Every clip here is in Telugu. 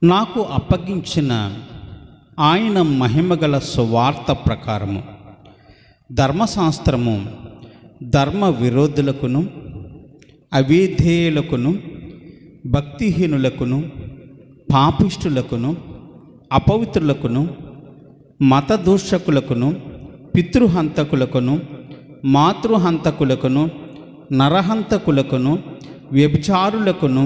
నాకు అప్పగించిన ఆయన మహిమగల సువార్త ప్రకారము ధర్మశాస్త్రము ధర్మ విరోధులకును అవిధేయులకును భక్తిహీనులకును పాపిష్టులకును అపవిత్రులకును మతదూషకులకును పితృహంతకులకును మాతృహంతకులకును నరహంతకులకును వ్యభిచారులకును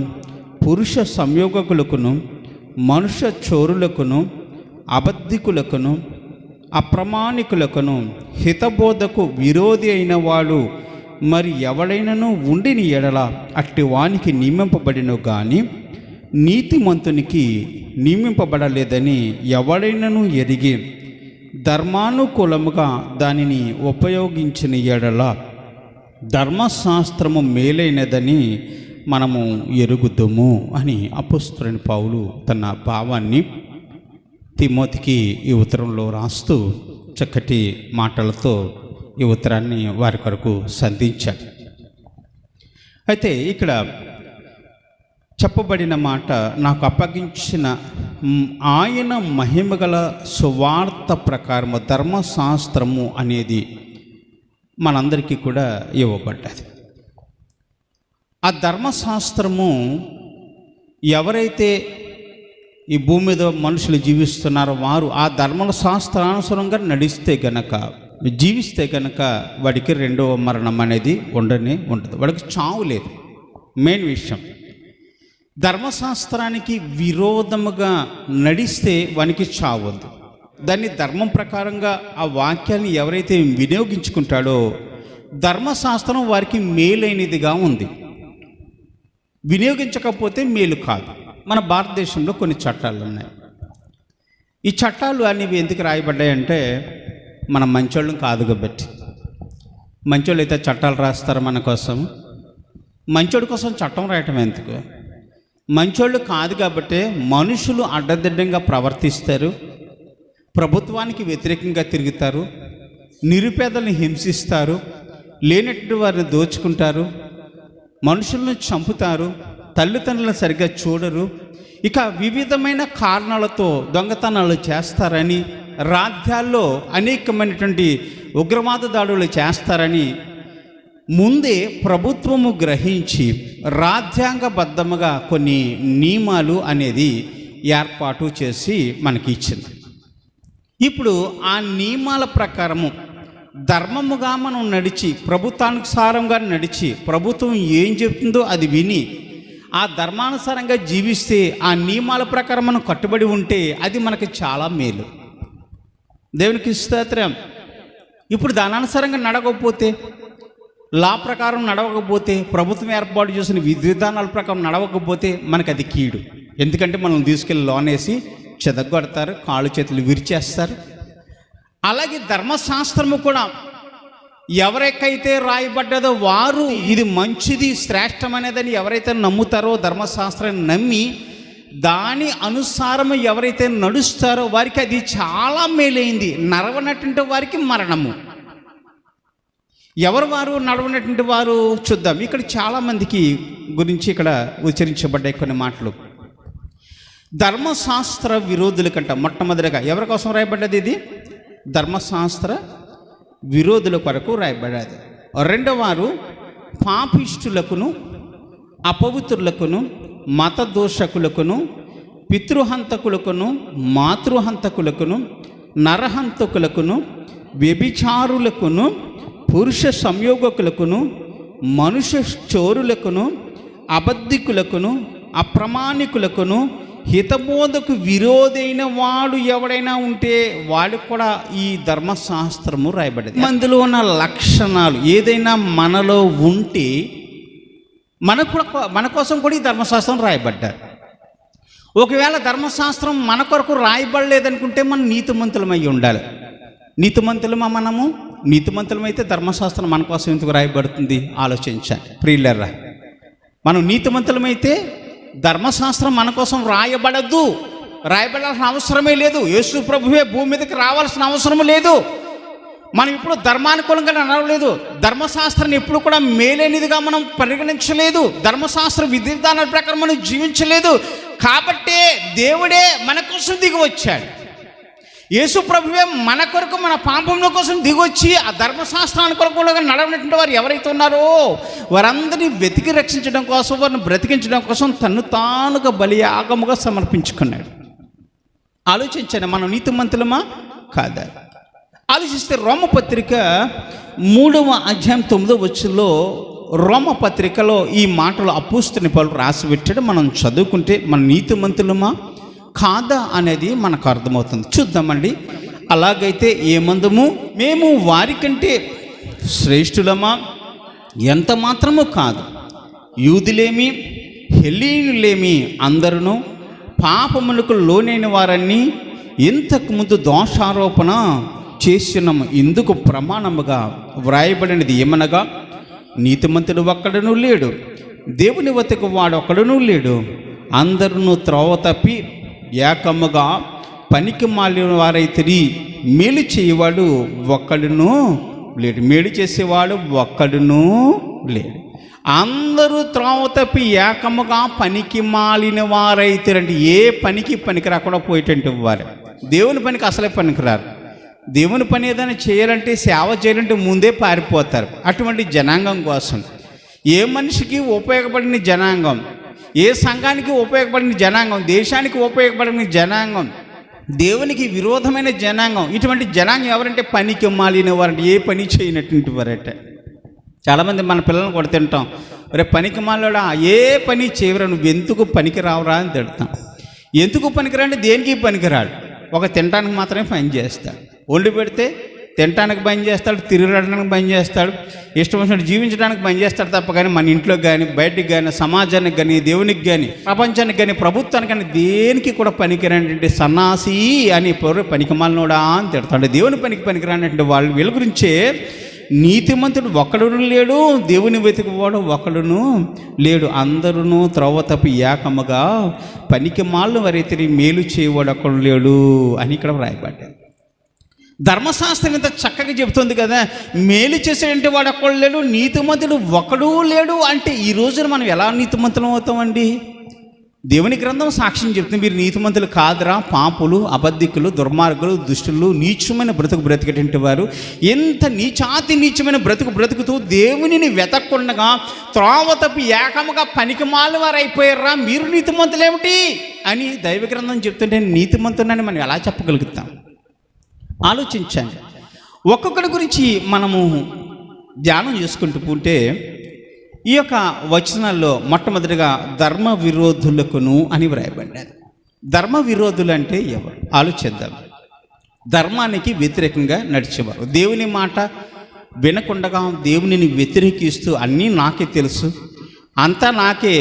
పురుష సంయోగకులకును మనుష్య చోరులకును అబద్ధికులకును అప్రమాణికులకును హితబోధకు విరోధి అయిన వాడు మరి ఎవడైనను ఉండిని ఎడల అట్టి వానికి నియమింపబడిను గాని నీతిమంతునికి నియమింపబడలేదని ఎవడైనను ఎరిగి ధర్మానుకూలముగా దానిని ఉపయోగించిన ఎడల ధర్మశాస్త్రము మేలైనదని మనము ఎరుగుదుము అని అపోస్తలుడైన పౌలు తన భావాన్ని తిమోతికి ఈ ఉత్తరంలో రాస్తూ చక్కటి మాటలతో ఈ ఉత్తరాన్ని వారి కొరకు సంధించాడు. అయితే ఇక్కడ చెప్పబడిన మాట, నాకు అప్పగించిన ఆయన మహిమగల సువార్త ప్రకారము ధర్మశాస్త్రము అనేది మనందరికీ కూడా ఇవ్వబడ్డది. ఆ ధర్మశాస్త్రము ఎవరైతే ఈ భూమి మీద మనుషులు జీవిస్తున్నారో వారు ఆ ధర్మశాస్త్రానుసారంగా జీవిస్తే గనక వాడికి రెండవ మరణం అనేది ఉండదు, వాడికి చావు లేదు. మెయిన్ విషయం, ధర్మశాస్త్రానికి విరోధముగా నడిస్తే వానికి చావు ఉంది. దాన్ని ధర్మం ప్రకారంగా ఆ వాక్యాన్ని ఎవరైతే వినియోగించుకుంటాడో ధర్మశాస్త్రం వారికి మేలైనదిగా ఉంది. వినియోగించకపోతే మేలు కాదు. మన భారతదేశంలో కొన్ని చట్టాలు ఉన్నాయి. ఈ చట్టాలు అనేవి ఎందుకు రాయబడ్డాయంటే మనం మంచోళ్ళం కాదు కాబట్టి. మంచోళ్ళు అయితే చట్టాలు రాస్తారు మన కోసం. మంచోడి కోసం చట్టం రాయటం ఎందుకు? మంచోళ్ళు కాదు కాబట్టి మనుషులు అడ్డదిడ్డంగా ప్రవర్తిస్తారు, ప్రభుత్వానికి వ్యతిరేకంగా తిరుగుతారు, నిరుపేదల్ని హింసిస్తారు, లేనట్టు వారిని దోచుకుంటారు, మనుషులను చంపుతారు, తల్లిదండ్రులను సరిగ్గా చూడరు, ఇక వివిధమైన కారణాలతో దొంగతనాలు చేస్తారని, రాజ్యాల్లో అనేకమైనటువంటి ఉగ్రవాద దాడులు చేస్తారని ముందే ప్రభుత్వము గ్రహించి రాజ్యాంగబద్ధముగా కొన్ని నియమాలు అనేది ఏర్పాటు చేసి మనకి ఇచ్చింది. ఇప్పుడు ఆ నియమాల ప్రకారము ధర్మముగా మనం నడిచి, ప్రభుత్వానుసారంగా నడిచి, ప్రభుత్వం ఏం చెప్తుందో అది విని ఆ ధర్మానుసారంగా జీవిస్తే, ఆ నియమాల ప్రకారం మనం కట్టుబడి ఉంటే అది మనకి చాలా మేలు. దేవునికి స్తోత్రం. ఇప్పుడు దానానుసారంగా నడవకపోతే, లా ప్రకారం నడవకపోతే, ప్రభుత్వం ఏర్పాటు చేసిన విధి విధానాల ప్రకారం నడవకపోతే మనకు అది కీడు. ఎందుకంటే మనం తీసుకెళ్ళి లోన్ వేసి చెదగొడతారు, కాళ్ళు చేతులు విరిచేస్తారు. అలాగే ధర్మశాస్త్రము కూడా ఎవరికైతే రాయబడ్డదో వారు ఇది మంచిది, శ్రేష్టమైనదని ఎవరైతే నమ్ముతారో, ధర్మశాస్త్రాన్ని నమ్మి దాని అనుసారం ఎవరైతే నడుస్తారో వారికి అది చాలా మేలైంది. నడవనటువంటి వారికి మరణము. ఎవరు వారు నడవనటువంటి వారు చూద్దాం. ఇక్కడ చాలామందికి గురించి ఇక్కడ ఉచ్చరించబడ్డాయి కొన్ని మాటలు. ధర్మశాస్త్ర విరోధుల కంట మొట్టమొదటిగా ఎవరి కోసం రాయబడ్డది? ఇది ధర్మశాస్త్ర విరోధుల కొరకు రాయబడ్డది. రెండవ వారు పాపిష్టులకును అపవిత్రులకును మతదోషకులకును పితృహంతకులకును మాతృహంతకులకును నరహంతకులకును వ్యభిచారులకును పురుష సంయోగకులకును మనుష్య చోరులకును అబద్ధికులకును అప్రమాణికులకును హితబోధకు విరోధైన వాడు ఎవడైనా ఉంటే వాడికి కూడా ఈ ధర్మశాస్త్రము రాయబడ్డది. మందులో ఉన్న లక్షణాలు ఏదైనా మనలో ఉంటే మన కోసం కూడా ఈ ధర్మశాస్త్రం రాయబడ్డారు. ఒకవేళ ధర్మశాస్త్రం మన కొరకు రాయబడలేదనుకుంటే మనం నీతిమంతులమై ఉండాలి. నీతిమంతులమా? మనము నీతిమంతులమైతే ధర్మశాస్త్రం మన కోసం ఎందుకు రాయబడుతుంది? ఆలోచించండి ప్రియులారా. మనం నీతిమంతులమైతే ధర్మశాస్త్రం మన కోసం రాయబడాల్సిన అవసరమే లేదు. యేసు ప్రభువే భూమి మీదకి రావాల్సిన అవసరం లేదు. మనం ఇప్పుడు ధర్మానుకూలంగా నడవలేదు. ధర్మశాస్త్రాన్ని ఎప్పుడు కూడా మేలైనదిగా మనం పరిగణించలేదు. ధర్మశాస్త్ర విధి విధానాల ప్రకారం మనం జీవించలేదు. కాబట్టే దేవుడే మన కోసం దిగి వచ్చాడు. యేసు ప్రభువే మన కొరకు, మన పాపముల కోసం దిగొచ్చి ఆ ధర్మశాస్త్రాన్ని కొరకు నడవనటువంటి వారు ఎవరైతే ఉన్నారో వారందరినీ వెతికి రక్షించడం కోసం, వారిని బ్రతికించడం కోసం తన్ను తానుగా బలియాగముగా సమర్పించుకున్నాడు. ఆలోచించండి, మనం నీతిమంతులమా కాదా? ఆలోచిస్తే రోమపత్రిక 3వ అధ్యాయం 9వ వచనంలో రోమపత్రికలో ఈ మాటలు అపోస్తలుడైన పౌలు రాసి పెట్టాడు. మనం చదువుకుంటే మన నీతిమంతులమా కాదా అనేది మనకు అర్థమవుతుంది. చూద్దామండి. అలాగైతే ఏమందము? మేము వారికంటే శ్రేష్ఠులమా? ఎంత మాత్రము కాదు. యూదులేమి హెల్లీయులేమి అందరూ పాపములకు లోనైన వారని ఇంతకుముందు దోషారోపణ చేసినాము. ఇందుకు ప్రమాణముగా వ్రాయబడినది ఏమనగా, నీతిమంతుడు ఒక్కడునూ లేడు, దేవుని వద్దకు వాడు ఒక్కడునూ లేడు, అందరూ త్రోవ తప్పి ఏకముగా పనికి మాలిన వారైతే మేలు చేయవాడు ఒక్కడునూ లేడు. మేలు చేసేవాడు ఒక్కడునూ లేడు. అందరూ త్రోవ తప్పి ఏకముగా పనికి మాలిన వారైతే, అంటే ఏ పనికి పనికి రాకుండా పోయేటంటే వారు దేవుని పనికి అసలే పనికిరారు. దేవుని పని ఏదైనా చేయాలంటే, సేవ చేయాలంటే ముందే పారిపోతారు. అటువంటి జనాంగం కోసం, ఏ మనిషికి ఉపయోగపడిన జనాంగం, ఏ సంఘానికి ఉపయోగపడిన జనాంగం, దేశానికి ఉపయోగపడిన జనాంగం, దేవునికి విరోధమైన జనాంగం, ఇటువంటి జనాంగం ఎవరంటే పనికి మాలిన వారంటే, ఏ పని చేయనటువంటి వారంటే. చాలామంది మన పిల్లల్ని కూడా తింటాం, రేపు పనికి మాలోడా ఏ పని చేయరా, నువ్వు ఎందుకు పనికి రావురా అని తిడతాం. ఎందుకు పనికిరా అంటే దేనికి పనికిరాడు, ఒక తినడానికి మాత్రమే పని చేస్తాడు. వండి పెడితే తినడానికి పని చేస్తాడు, తిరగడానికి పని చేస్తాడు, ఇష్టం వచ్చినట్టు జీవించడానికి పని చేస్తాడు తప్ప కానీ మన ఇంట్లో కానీ, బయటికి కానీ, సమాజానికి కానీ, దేవునికి కానీ, ప్రపంచానికి కానీ, ప్రభుత్వానికి కానీ దేనికి కూడా పనికిరానంటే సన్నాసి అని పనికిమాలినోడా అని తిడతాడు. దేవుని పనికి పనికిరానంటే వాళ్ళు వీళ్ళ గురించే నీతిమంతుడు ఒక్కడును లేడు, దేవుని వెతుకువాడు ఒక్కడును లేడు, అందరూ త్రోవ తప్పి ఏకముగా పనికి మాలిన వారైతే మేలు చేయవాడు ఒక్కడు లేడు అని ఇక్కడ వ్రాయబడ్డాడు. ధర్మశాస్త్రం ఇంత చక్కగా చెబుతుంది కదా, మేలు చేసేటంటే వాడు ఒక్కడు లేడు, నీతిమంతుడు ఒక్కడూ లేడు అంటే ఈ రోజున మనం ఎలా నీతిమంతులం అవుతామండి? దేవుని గ్రంథం సాక్ష్యం చెప్తుంది, మీరు నీతిమంతులు కాదురా, పాపులు, అబద్ధికులు, దుర్మార్గులు, దుష్టులు, నీచమైన బ్రతుకు బ్రతికేటువంటి వారు, ఎంత నీచమైన బ్రతుకుతూ దేవునిని వెతక్కుండగా త్రోవ తప్పి ఏకముగా పనికిమాలిన వారు అయిపోయారా, మీరు నీతిమంతులేమిటి అని దైవ గ్రంథం చెప్తుంటే నీతిమంతులని మనం ఎలా చెప్పగలుగుతాం? ఆలోచించండి. ఒక్కొక్కడి గురించి మనము ధ్యానం చేసుకుంటూ ఉంటే ఈ యొక్క వచనాల్లో మొట్టమొదటిగా ధర్మ విరోధులకును అని వ్రాయబడ్డారు. ధర్మ విరోధులు అంటే ఎవరు? ఆలోచిద్దాం. ధర్మానికి వ్యతిరేకంగా నడిచేవారు, దేవుని మాట వినకుండగా దేవునిని వ్యతిరేకిస్తూ అన్నీ నాకే తెలుసు, అంతా నాకే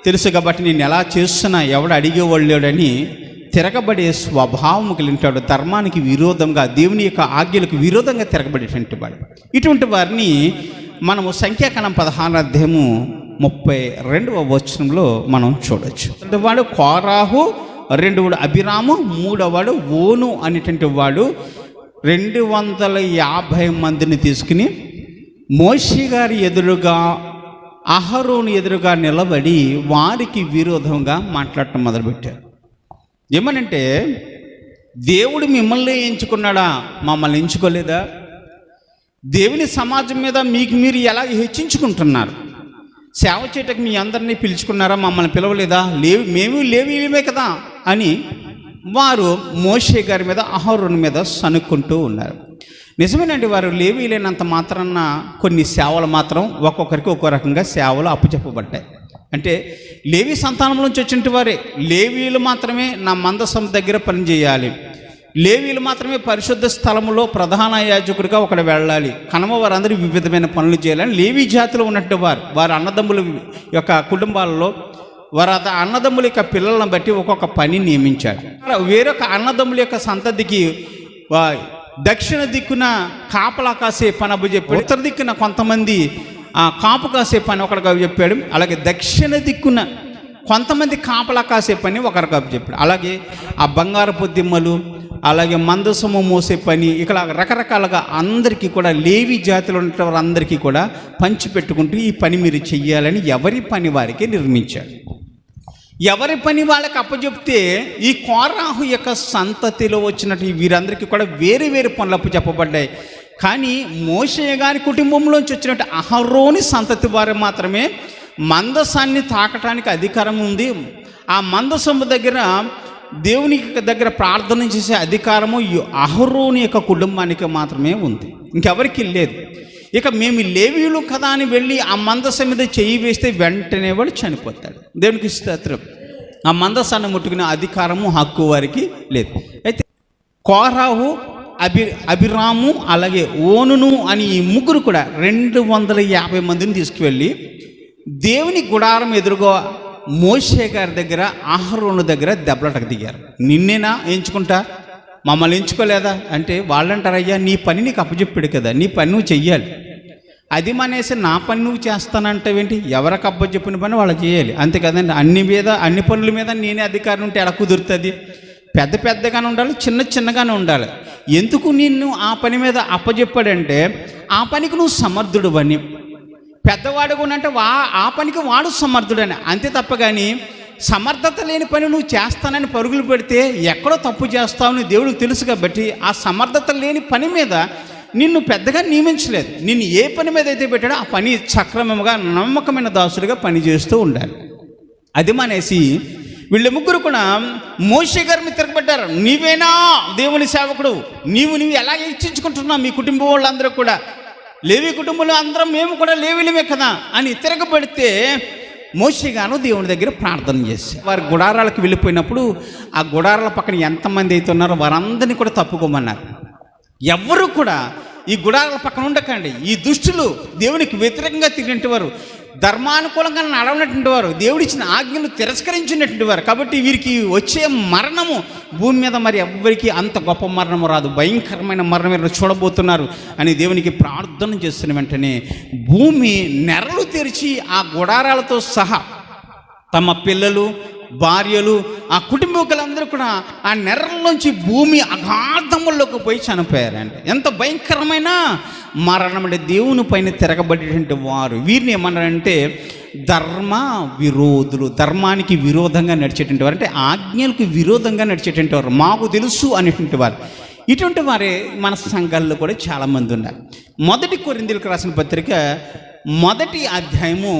తెలుసు కాబట్టి నేను ఎలా చేస్తున్నా ఎవడు అడిగేవాళ్ళు లేడని తిరగబడే స్వభావం కలిగినవాడు, ధర్మానికి విరోధంగా, దేవుని యొక్క ఆజ్ఞలకు విరోధంగా తిరగబడేటువంటి వాడు. ఇటువంటి వారిని మనము సంఖ్యాకాండం 16వ అధ్యాయము 32వ వచనంలో మనం చూడవచ్చు. వాడు కోరాహు, రెండవవాడు అభిరాము, మూడవవాడు ఓను అనేటువంటి వాడు 250 మందిని తీసుకుని మోషే గారి ఎదురుగా, అహరోను ఎదురుగా నిలబడి వారికి విరోధంగా మాట్లాడటం మొదలుపెట్టారు. ఏమనంటే, దేవుడు మిమ్మల్ని ఎంచుకున్నాడా, మమ్మల్ని ఎంచుకోలేదా? దేవుని సమాజం మీద మీకు మీరు ఎలా హెచ్చించుకుంటున్నారు? సేవ చేయటకు మీ అందరినీ పిలుచుకున్నారా, మమ్మల్ని పిలవలేదా? మేము లేవీలమే కదా అని వారు మోషే గారి మీద, అహరోను మీద సనుక్కుంటూ ఉన్నారు. నిజమేనండి, వారు లేవీలైనంత మాత్రాన కొన్ని సేవలు మాత్రం ఒక్కొక్కరికి ఒక్కో రకంగా సేవలు అప్పచెప్పబడ్డాయి. అంటే లేవీ సంతానం నుంచి వచ్చినట్టు వారే, లేవీలు మాత్రమే నా మందసం దగ్గర పనిచేయాలి, లేవీలు మాత్రమే పరిశుద్ధ స్థలములో ప్రధాన యాజకుడిగా ఒకడు వెళ్ళాలి, కనమ వారందరూ వివిధమైన పనులు చేయాలని లేవీ జాతిలో ఉన్నట్టు వారి అన్నదమ్ముల యొక్క కుటుంబాలలో వారు అన్నదమ్ముల యొక్క పిల్లలను బట్టి ఒక్కొక్క పని నియమించాడు. వేరొక అన్నదమ్ముల యొక్క సంతతికి దక్షిణ దిక్కున కాపలా కాసే పని అప్పచెప్పాడు, ఉత్తర దిక్కున కొంతమంది కాపు కాసే పని ఒకరికి చెప్పాడు, అలాగే దక్షిణ దిక్కున కొంతమంది కాపలా కాసే పని ఒకరికి అప్పచెప్పాడు. అలాగే ఆ బంగారపు దిమ్మలు, అలాగే మందసము మోసే పని, ఇక్కడ రకరకాలుగా అందరికీ కూడా లేవి జాతిలో ఉన్న వారందరికీ కూడా పంచిపెట్టుకుంటూ ఈ పని మీరు చెయ్యాలని ఎవరి పని వారికి నిర్మించాడు. ఎవరి పని వాళ్ళకి అప్పచెప్తే ఈ కోరాహు యొక్క సంతతిలో వచ్చినట్టు వీరందరికీ కూడా వేరే వేరే పనులు అప్పచెప్పబడ్డాయి. కానీ మోషే గారి కుటుంబంలోంచి వచ్చినట్టు అహరోని సంతతి వారు మాత్రమే మందసాన్ని తాకటానికి అధికారం ఉంది. ఆ మందసము దగ్గర దేవునికి దగ్గర ప్రార్థన చేసే అధికారము అహరోని యొక్క కుటుంబానికి మాత్రమే ఉంది, ఇంకెవరికి లేదు. ఇక మేము లేవీయులు కదా అని వెళ్ళి ఆ మందసం మీద చెయ్యి వేస్తే వెంటనే వాడు చనిపోతాడు. దేవునికి స్తోత్రం. ఆ మందసాన్ని ముట్టుకునే అధికారము హక్కు వారికి లేదు. అయితే కోరాహు, అభిరాము అలాగే ఓనును అని ఈ ముగ్గురు కూడా 250 మందిని తీసుకువెళ్ళి దేవుని గుడారం ఎదురుగా మోషే గారి దగ్గర అహరోను దగ్గర దెబ్బలాటకు దిగారు. నిన్నేనా ఎంచుకుంటా, మమ్మల్ని ఎంచుకోలేదా అంటే వాళ్ళంటారు, అయ్యా నీ పని నీకు అప్పచెప్పాడు కదా, నీ పని నువ్వు చెయ్యాలి. అది మానేసి నా పని నువ్వు చేస్తానంటావేంటి? ఎవరికి అప్పచెప్పిన పని వాళ్ళు చేయాలి, అంతే కదండి. అన్ని పనుల మీద నేనే అధికారం ఉంటే ఎలా కుదురుతుంది? పెద్ద పెద్దగానే ఉండాలి, చిన్నగానే ఉండాలి. ఎందుకు నిన్ను ఆ పని మీద అప్పచెప్పాడంటే ఆ పనికి నువ్వు సమర్థుడు అని, పెద్దవాడు కూడా అంటే ఆ పనికి వాడు సమర్థుడని, అంతే తప్ప కానీ సమర్థత లేని పని నువ్వు చేస్తానని పరుగులు పెడితే ఎక్కడో తప్పు చేస్తావని దేవుడికి తెలుసు. కాబట్టి ఆ సమర్థత లేని పని మీద నిన్ను పెద్దగా నియమించలేదు. నిన్ను ఏ పని మీద అయితే పెట్టాడో ఆ పని సక్రమంగా నమ్మకమైన దాసుడిగా పనిచేస్తూ ఉండాలి. అది మానేసి వీళ్ళ ముగ్గురు కూడా మోషే గారిని తిరగబడ్డారు. నీవేనా దేవుని సేవకుడు, నీవు ఎలా ఇచ్చించుకుంటున్నావు మీ కుటుంబం వాళ్ళందరూ కూడా, లేవి కుటుంబంలో అందరం మేము కూడా లేవీలమే కదా అని తిరగబడితే మోషే గారు దేవుని దగ్గర ప్రార్థన చేసి వారి గుడారాలకు వెళ్ళిపోయినప్పుడు ఆ గుడారాల పక్కన ఎంతమంది అయితే ఉన్నారో వారందరినీ కూడా తప్పుకోమన్నారు. ఎవ్వరూ కూడా ఈ గుడారాల పక్కన ఉండకండి. ఈ దుష్టులు దేవునికి వ్యతిరేకంగా తిరిగినటువంటి వారు, ధర్మానుకూలంగా నడవనటువంటి వారు, దేవుడిచ్చిన ఆజ్ఞలు తిరస్కరించినటువంటి వారు. కాబట్టి వీరికి వచ్చే మరణము భూమి మీద మరి ఎవ్వరికి అంత గొప్ప మరణము రాదు, భయంకరమైన మరణం మీరు చూడబోతున్నారు అని దేవునికి ప్రార్థన చేస్తున్న వెంటనే భూమి నెరలు తెరిచి ఆ గుడారాలతో సహా తమ పిల్లలు, భార్యలు, ఆ కుటుంబీకులందరూ కూడా ఆ నెర్రల్లోంచి భూమి అగాధముల్లోకి పోయి చనిపోయారండి. ఎంత భయంకరమైన మరణం అంటే దేవుని పైన తిరగబడేటువంటి వారు. వీరిని ఏమన్నారంటే ధర్మ విరోధులు, ధర్మానికి విరోధంగా నడిచేటువంటి వారు, అంటే ఆజ్ఞలకు విరోధంగా నడిచేటువంటి వారు, మాకు తెలుసు అనేటువంటి వారు. ఇటువంటి వారే మన సంఘాల్లో కూడా చాలామంది ఉన్నారు. 1 కొరింథీయులకు రాసిన పత్రిక 1వ అధ్యాయము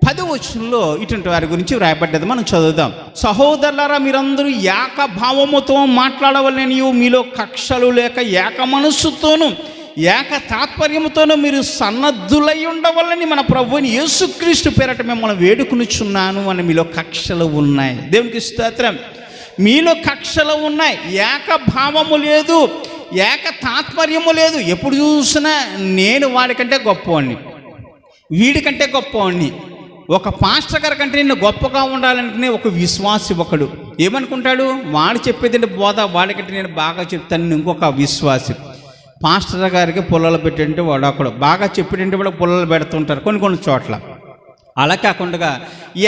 10వ వచనంలో ఇటువంటి వారి గురించి వ్రాయబడ్డది. మనం చదువుదాం. సహోదరులారా, మీరందరూ ఏకభావముతో మాట్లాడవలెను, మీలో కక్షలు లేక ఏక మనస్సుతోనూ ఏక తాత్పర్యముతోనూ మీరు సన్నద్ధులై ఉండవలని మన ప్రభువుని యేసుక్రీస్తు పేరట మిమ్మల్ని వేడుకొనుచున్నాను అని. మీలో కక్షలు ఉన్నాయి. దేవునికి స్తోత్రం. మీలో కక్షలు ఉన్నాయి, ఏకభావము లేదు, ఏక తాత్పర్యము లేదు. ఎప్పుడు చూసినా నేను వాడికంటే గొప్పవాడిని, వీడికంటే గొప్పవాడిని. ఒక పాస్టర్ గారి కంటే నేను గొప్పగా ఉండాలనుకునే ఒక విశ్వాసి ఒకడు ఏమనుకుంటాడు, వాడు చెప్పేది బోధ వాడికంటే నేను బాగా చెప్తాను. ఇంకొక విశ్వాసి పాస్టర్ గారికి పుల్లలు పెట్టేంటే వాడు అక్కడ బాగా చెప్పేటంటే కూడా పుల్లలు పెడుతుంటారు కొన్ని చోట్ల. అలా కాకుండా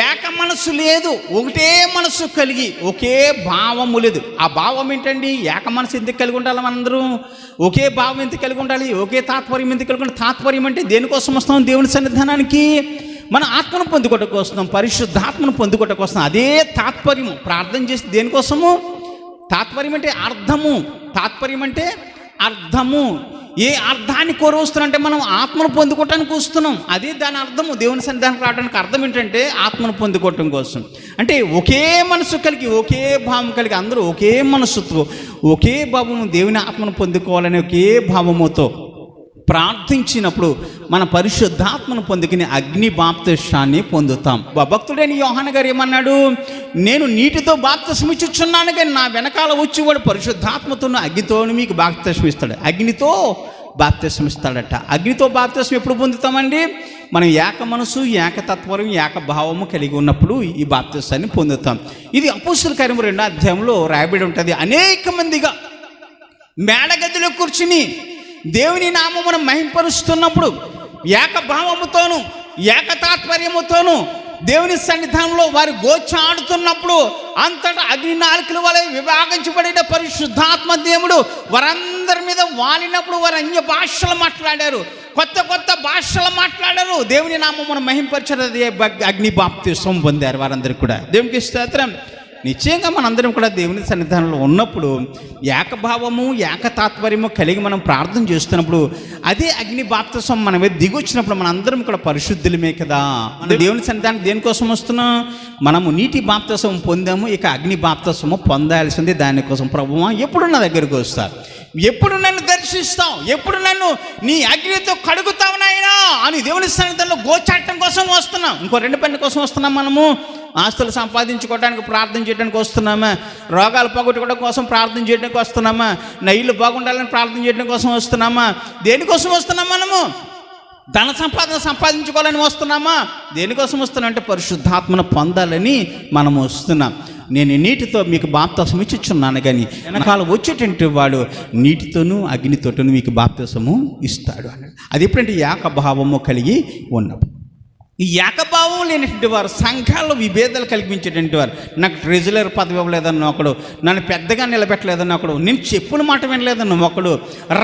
ఏక మనసు లేదు, ఒకటే మనసు కలిగి ఒకే భావము లేదు. ఆ భావం ఏంటండి? ఏక మనసు ఎందుకు కలిగి ఉండాలి? మనందరూ ఒకే భావం ఎందుకు కలిగి ఉండాలి? ఒకే తాత్పర్యం ఎందుకు కలిగి ఉండాలి? తాత్పర్యం అంటే దేనికోసం వస్తాం? దేవుని సన్నిధానానికి మన ఆత్మను పొందుకోవటం కోసం, పరిశుద్ధాత్మను పొందుకోవటం కోసం. అదే తాత్పర్యము. ప్రార్థన చేసి దేనికోసము? తాత్పర్యం అంటే అర్థము, తాత్పర్యం అంటే అర్థము. ఏ అర్థాన్ని కోరవస్తున్నారంటే మనం ఆత్మను పొందుకోవటానికి వస్తున్నాం, అదే దాని అర్థము. దేవుని సన్నిధానికి రావడానికి అర్థం ఏంటంటే ఆత్మను పొందుకోవటం కోసం. అంటే ఒకే మనసు కలిగి, ఒకే భావం కలిగి, అందరూ ఒకే మనసుతో, ఒకే భావము, దేవుని ఆత్మను పొందుకోవాలనే ఒకే భావముతో ప్రార్థించినప్పుడు మన పరిశుద్ధాత్మను పొందుకుని అగ్ని బాప్తిస్మాన్ని పొందుతాం. భక్తుడైన యోహాను గారు ఏమన్నాడు? నేను నీటితో బాప్తిస్మం ఇచ్చుచున్నాను, కానీ నా వెనకాల వచ్చేవాడు పరిశుద్ధాత్మతోను అగ్నితోను మీకు బాప్తిస్మం ఇస్తాడు. అగ్నితో బాప్తిస్మం ఇస్తాడట. అగ్నితో బాప్తిస్మం ఎప్పుడు పొందుతామండి? మనం ఏక మనసు, ఏకతత్వం, ఏకభావము కలిగి ఉన్నప్పుడు ఈ బాప్తిస్మాన్ని పొందుతాం. ఇది అపోస్తలుల కార్యము 2వ అధ్యాయంలో రాయబడి ఉంటుంది. అనేక మందిగా మేడగదిలో కూర్చుని దేవుని నామమును మహింపరుస్తున్నప్పుడు ఏకభావముతోను ఏకతాత్పర్యముతోను దేవుని సన్నిధానంలో వారు గోచాడుతున్నప్పుడు అంతటా అగ్ని నాలుకల వలె విభాగించబడిన పరిశుద్ధాత్మ దేవుడు వారందరి మీద వాలినప్పుడు వారు అన్య భాషలు మాట్లాడారు. కొత్త కొత్త భాషలు మాట్లాడారు, దేవుని నామమును మహింపరిచారు, అగ్ని బాప్తిస్వం పొందారు వారందరికీ కూడా. దేవునికి స్తోత్రం. నిశ్చయంగా మనందరం కూడా దేవుని సన్నిధానంలో ఉన్నప్పుడు ఏకభావము ఏకతాత్పర్యము కలిగి మనం ప్రార్థన చేస్తున్నప్పుడు అదే అగ్ని బాప్తిస్వం మన మీద దిగొచ్చినప్పుడు మనందరం కూడా పరిశుద్ధులమే కదా. దేవుని సన్నిధానం దేనికోసం వస్తున్నాం? మనము నీటి బాప్తిస్వం పొందాము, ఇక అగ్ని బాప్తిస్వము పొందాల్సింది. దానికోసం ప్రభువా ఎప్పుడు నా దగ్గరికి వస్తారు, ఎప్పుడు నన్ను దర్శిస్తావు, ఎప్పుడు నన్ను నీ అగ్నితో కడుగుతావు నాయనా అని దేవుని సన్నిధానంలో గోచాటం కోసం వస్తున్నాం. ఇంకో 2 పనుల కోసం వస్తున్నాం. మనము ఆస్తులు సంపాదించుకోవడానికి ప్రార్థన చేయడానికి వస్తున్నామా, రోగాలు పోగొట్టుకోవడం కోసం ప్రార్థన చేయడానికి వస్తున్నామా, నా ఇల్లు బాగుండాలని ప్రార్థన చేయడం కోసం వస్తున్నామా? దేనికోసం వస్తున్నాం? మనము ధన సంపాదించుకోవాలని వస్తున్నామా? దేనికోసం వస్తున్నాం అంటే పరిశుద్ధాత్మను పొందాలని మనం వస్తున్నాం. నేను నీటితో మీకు బాప్తిస్వం ఇచ్చుచున్నాను, కానీ వెనకాల వచ్చేటువంటి వాడు నీటితోనూ అగ్నితోటూ మీకు బాప్తిస్వము ఇస్తాడు అన్నాడు. అది ఎప్పుడంటే ఏకభావము కలిగి ఉన్నప్పుడు. ఈ ఏకభావం లేనటువంటి వారు, సంఘాల్లో విభేదాలు కల్పించేటువంటి వారు, నాకు ట్రెజరర్ పదవి ఇవ్వలేదన్న ఒకడు, నన్ను పెద్దగా నిలబెట్టలేదన్న ఒకడు, నేను చెప్పుల మాట వినలేదన్న ఒకడు,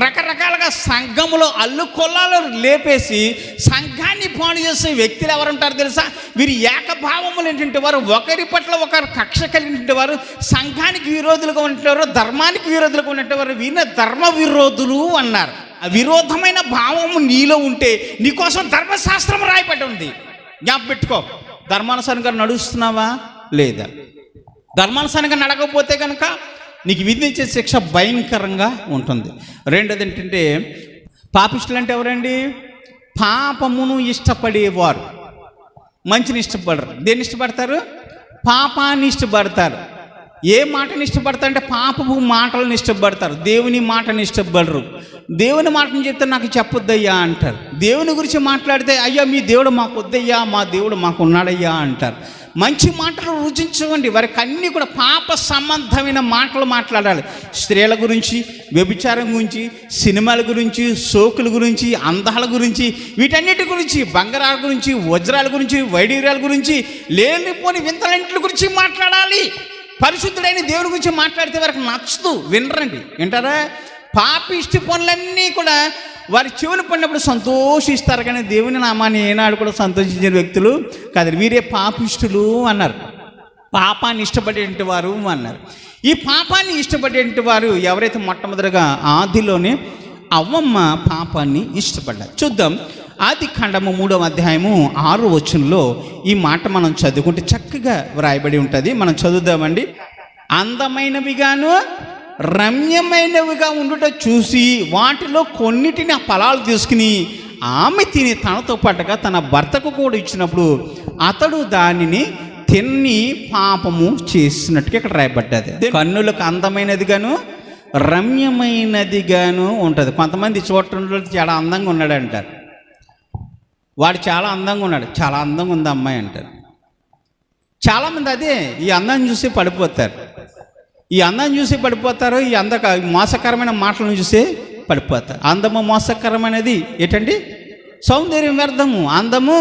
రకరకాలుగా సంఘములో అల్లు కొల్లాలు లేపేసి సంఘాన్ని పాడు చేసే వ్యక్తులు ఎవరుంటారు తెలుసా? వీరు ఏకభావము లేనటువంటి వారు, ఒకరి పట్ల ఒకరు కక్ష కలిగినటువంటి వారు, సంఘానికి విరోధులుగా ఉన్నటువంటి, ధర్మానికి విరోధులుగా ఉన్నటువంటి వారు వీరిని ధర్మ విరోధులు అన్నారు. ఆ విరోధమైన భావము నీలో ఉంటే నీకోసం ధర్మశాస్త్రం రాయబడి ఉంది. జ్ఞాపకం పెట్టుకో. ధర్మానుసారంగా నడుస్తున్నావా లేదా? ధర్మానుసారంగా నడకపోతే కనుక నీకు విధించే శిక్ష భయంకరంగా ఉంటుంది. రెండోది ఏంటంటే, పాపిష్టులు అంటే ఎవరండి? పాపమును ఇష్టపడేవారు. మంచిని ఇష్టపడరు. దేన్ని ఇష్టపడతారు? పాపాన్ని ఇష్టపడతారు. ఏ మాటని ఇష్టపడతారు అంటే పాపపు మాటలను ఇష్టపడతారు, దేవుని మాటని ఇష్టపడరు. దేవుని మాటను చెప్తే నాకు చెప్పొద్దయ్యా అంటారు. దేవుని గురించి మాట్లాడితే అయ్యా మీ దేవుడు మాకు వద్దయ్యా, మా దేవుడు మాకు ఉన్నాడయ్యా అంటారు. మంచి మాటలు రుచించవండి. వారికి అన్నీ కూడా పాప సంబంధమైన మాటలు మాట్లాడాలి. స్త్రీల గురించి, వ్యభిచారం గురించి, సినిమాల గురించి, సోకుల గురించి, అందాల గురించి, వీటన్నిటి గురించి, బంగారాల గురించి, వజ్రాల గురించి, వైడూర్యాల గురించి, లేనిపోని వింతలన్నింటి గురించి మాట్లాడాలి. పరిశుద్ధుడైన దేవుడి గురించి మాట్లాడితే వారికి నచ్చదు, వినరండి. వింటారా? పాపిష్టి పనులన్నీ కూడా వారి చెవులు పడినప్పుడు సంతోషిస్తారు, కానీ దేవుని నామాన్ని ఏనాడు కూడా సంతోషించిన వ్యక్తులు కాదు. వీరే పాపిష్టులు అన్నారు. పాపాన్ని ఇష్టపడేటువంటి వారు అన్నారు. ఈ పాపాన్ని ఇష్టపడేటువంటి వారు ఎవరైతే మొట్టమొదటిగా ఆదిలోనే అవ్వమ్మ పాపాన్ని ఇష్టపడ్డారు. చూద్దాం. ఆది కాండము 3వ అధ్యాయము 6వ వచనంలో ఈ మాట మనం చదువుకుంటే చక్కగా వ్రాయబడి ఉంటుంది. మనం చదువుదామండి. అందమైనవిగాను రమ్యమైనవిగా ఉండుట చూసి వాటిలో కొన్నిటిని ఆ ఫలాలు తీసుకుని ఆమె తిని తనతో పాటుగా తన భర్తకు కూడా ఇచ్చినప్పుడు అతడు దానిని తిని పాపము చేసినట్టుగా ఇక్కడ రాయబడ్డది. కన్నులకు అందమైనదిగాను రమ్యమైనదిగాను ఉంటుంది. కొంతమంది చూడటంలో చాలా అందంగా ఉన్నాడు అంటారు. వాడు చాలా అందంగా ఉన్నాడు, చాలా అందంగా ఉంది అమ్మాయి అంటారు. చాలామంది అదే ఈ అందాన్ని చూసి పడిపోతారు. ఈ అందాన్ని చూసి పడిపోతారు. ఈ మోసకరమైన మాటలను చూసి పడిపోతారు. అందము మోసకరమైనది ఏంటండి? సౌందర్యం వ్యర్థము. అందము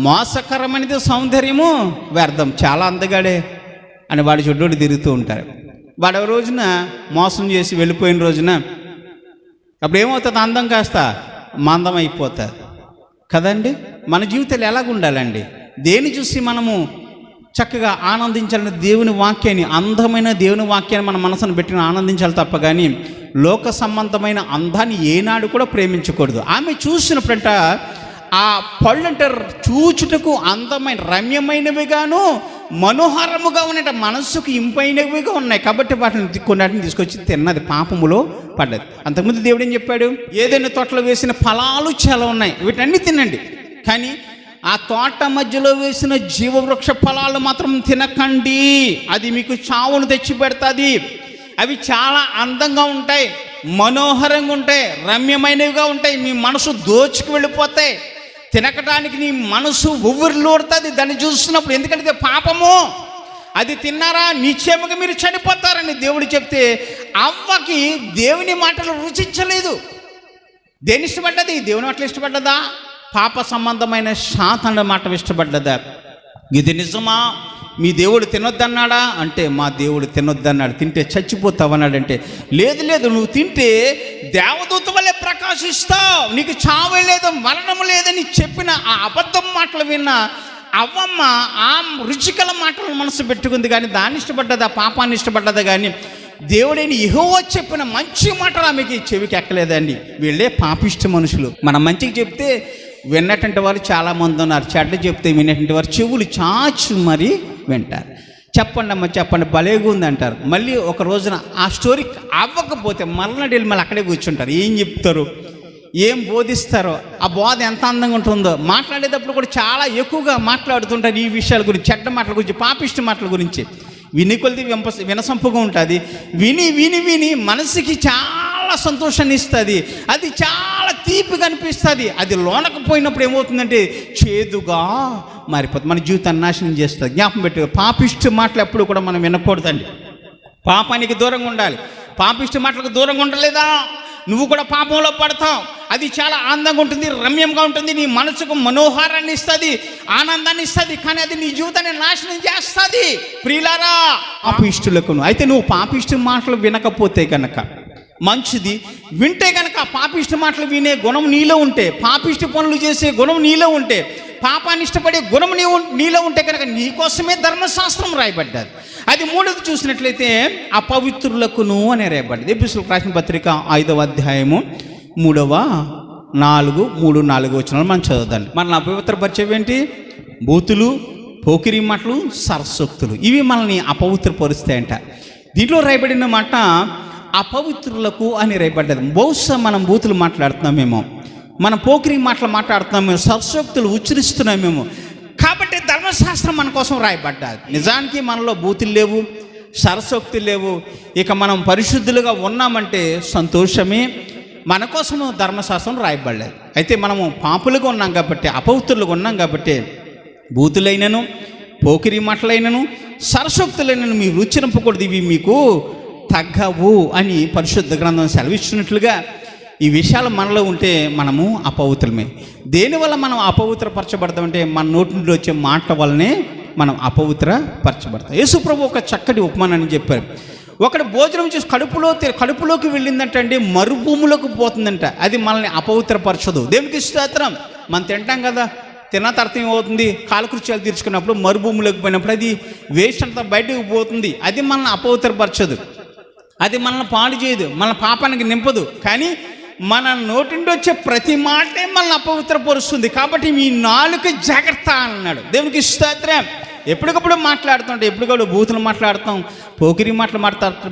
మోసకరమైనది, సౌందర్యము వ్యర్థం. చాలా అందగాడే అని వాడి చుట్టూ తిరుగుతూ ఉంటారు. వాడు రోజున మోసం చేసి వెళ్ళిపోయిన రోజున అప్పుడు ఏమవుతుంది? అందం కాస్త మందం అయిపోతుంది కదండి. మన జీవితాలు ఎలాగుండాలండి? దేని చూసి మనము చక్కగా ఆనందించాలని? దేవుని వాక్యాన్ని, అందమైన దేవుని వాక్యాన్ని మన మనసును పెట్టిన ఆనందించాలి తప్ప కానీ లోక సంబంధమైన అందాన్ని ఏనాడు కూడా ప్రేమించకూడదు. ఆమె చూసినప్పుడంట ఆ పళ్ళంటే చూచుటకు అందమైన రమ్యమైనవిగాను మనోహరముగా ఉన్నట్టు మనస్సుకు ఇంపైనవిగా ఉన్నాయి. కాబట్టి వాటిని కొన్నిటిని తీసుకొచ్చి తిన్నది, పాపములో పడ్డది. అంతకుముందు దేవుడు ఏం చెప్పాడు? ఏదైనా తోటలో వేసిన ఫలాలు చాలా ఉన్నాయి, వీటన్ని తినండి, కానీ ఆ తోట మధ్యలో వేసిన జీవవృక్ష ఫలాలు మాత్రం తినకండి, అది మీకు చావును తెచ్చి పెడుతుంది. అవి చాలా అందంగా ఉంటాయి, మనోహరంగా ఉంటాయి, రమ్యమైనవిగా ఉంటాయి. మీ మనసు దోచుకు వెళ్ళిపోతాయి. తినకటానికి నీ మనసు ఉవ్విర్లూడుతుంది దాన్ని చూస్తున్నప్పుడు. ఎందుకంటే పాపము, అది తిన్నారా నిశ్చయముగా మీరు చనిపోతారని దేవుడు చెప్తే అవ్వకి దేవుని మాటలు రుచించలేదు. దేని ఇష్టపడ్డది? దేవుని మాటలు ఇష్టపడ్డదా? పాప సంబంధమైన శాతాన మాట ఇష్టపడ్డదా? ఇది నిజమా? మీ దేవుడు తినొద్దన్నాడా అంటే మా దేవుడు తినొద్దన్నాడు, తింటే చచ్చిపోతావన్నాడంటే లేదు లేదు నువ్వు తింటే దేవదూత వల్లే ప్రకాశిస్తావు, నీకు చావే లేదు మరణం లేదని చెప్పిన ఆ అబద్ధం మాటలు విన్న అవ్వమ్మ ఆ రుచికల మాటలను మనసు పెట్టుకుంది, కానీ దాన్ని ఇష్టపడ్డదా పాపాన్ని ఇష్టపడ్డదా, కానీ దేవుడైన యెహోవా చెప్పిన మంచి మాటలు ఆమెకి చెవికి ఎక్కలేదండి. వీళ్ళే పాపిష్టి మనుషులు. మనం మంచిగా చెప్తే విన్నటువంటి వారు చాలామంది ఉన్నారు, చెడ్డ చెప్తే వినేటువంటి వారు చెవులు చాచు మరి వింటారు. చెప్పండి అమ్మ చెప్పండి భలేగా ఉంది అంటారు. మళ్ళీ ఒక రోజున ఆ స్టోరీ అవ్వకపోతే మళ్ళీ వెళ్ళి మళ్ళీ అక్కడే కూర్చుంటారు. ఏం చెప్తారు, ఏం బోధిస్తారో, ఆ బోధ ఎంత అందంగా ఉంటుందో. మాట్లాడేటప్పుడు కూడా చాలా ఎక్కువగా మాట్లాడుతుంటారు ఈ విషయాల గురించి, చెడ్డ మాటల గురించి, పాపిష్టి మాటల గురించి. విని కొలిది వినసంపుగా ఉంటుంది. విని విని విని మనసుకి చాలా సంతోషాన్ని ఇస్తుంది, అది చాలా తీపిగా అనిపిస్తుంది. అది లోనకు పోయినప్పుడు ఏమవుతుందంటే చేదుగా మారిపోతుంది, మన జీవితాన్ని నాశనం చేస్తుంది. జ్ఞాపకం పెట్టి పాపిష్టి మాటలు ఎప్పుడు కూడా మనం వినకూడదండి. పాపానికి దూరంగా ఉండాలి. పాపిష్టి మాటలకు దూరంగా ఉండలేదా నువ్వు కూడా పాపంలో పడతావు. అది చాలా ఆనందంగా ఉంటుంది, రమ్యంగా ఉంటుంది, నీ మనసుకు మనోహారాన్ని ఇస్తుంది, ఆనందాన్ని ఇస్తుంది, కానీ అది నీ జీవితాన్ని నాశనం చేస్తుంది. ప్రియులారా, పాపిష్టులకును అయితే నువ్వు పాపిష్టి మాటలు వినకపోతే కనుక మంచిది, వింటే కనుక పాపిష్టి మాటలు వినే గుణం నీలో ఉంటే, పాపిష్టి పనులు చేసే గుణం నీలో ఉంటే, పాపాన్ని ఇష్టపడే గుణం నీలో ఉంటే కనుక నీకోసమే ధర్మశాస్త్రం రాయబడ్డది. అది మూడోది చూసినట్లయితే అపవిత్రులకును అని రాయబడ్డది. ఎఫెసీయులకు రాసిన పత్రిక 5వ అధ్యాయము 3:4 వచనాలు మనం చదవదండి. మనల్ని అపవిత్రపరిచేవేంటి? బూతులు, పోకిరి మాటలు, సరసోక్తులు. ఇవి మనల్ని అపవిత్రపరుస్తాయంట. దీంట్లో రాయబడిన మాట అపవిత్రులకు అని రాయబడ్డది. బహుశా మనం బూతులు మాట్లాడుతున్నామేమో, మన పోకిరి మాటలు మాట్లాడుతున్నామేమో, సరసోక్తులు ఉచ్చరిస్తున్నామేమో. కాబట్టి ధర్మశాస్త్రం మన కోసం రాయబడ్డది. నిజానికి మనలో బూతులు లేవు, సరసోక్తులు లేవు. ఇక మనం పరిశుద్ధులుగా ఉన్నామంటే సంతోషమే. మన కోసము ధర్మశాస్త్రం రాయబడలేదు. అయితే మనము పాపులుగా ఉన్నాం కాబట్టి, అపవిత్రులుగా ఉన్నాం కాబట్టి బూతులైనను, పోకిరి మాటలైనను, సరసోక్తులైనను మీ రుచినింపకూడదు, ఇవి మీకు తగ్గవు అని పరిశుద్ధ గ్రంథం సెలవిస్తున్నట్లుగా ఈ విషయాలు మనలో ఉంటే మనము అపవిత్రమే. దేనివల్ల మనం అపవిత్రపరచబడతామంటే మన నోటి నుండి వచ్చే మాటల వల్లనే మనం అపవిత్రపరచబడతాం. యేసు ప్రభు ఒక చక్కటి ఉపమానాన్ని చెప్పారు. ఒకటి భోజనం చేసి కడుపులోకి వెళ్ళిందంటే మరుభూములకు పోతుందంట. అది మనల్ని అపవిత్రపరచదు. దేవునికి స్తోత్రం. మనం తింటాం కదా, తిన్న తర్వాత ఏమవుతుంది, కాలకృత్యాలు తీర్చుకున్నప్పుడు మరుభూములకు పోయినప్పుడు అది వేస్ట్ అంతా బయటకు పోతుంది. అది మనల్ని అపవిత్రపరచదు, అది మనల్ని పాడు చేయదు, మన పాపానికి నింపదు. కానీ మన నోటి నుండి వచ్చే ప్రతి మాటే మనల్ని అపవిత్రపరుస్తుంది. కాబట్టి మీ నాలుక జాగ్రత్త అన్నాడు. దేవునికి స్తోత్రం. ఎప్పటికప్పుడు మాట్లాడుతుంటాం, ఎప్పటికప్పుడు బూతులు మాట్లాడుతాం, పోకిరి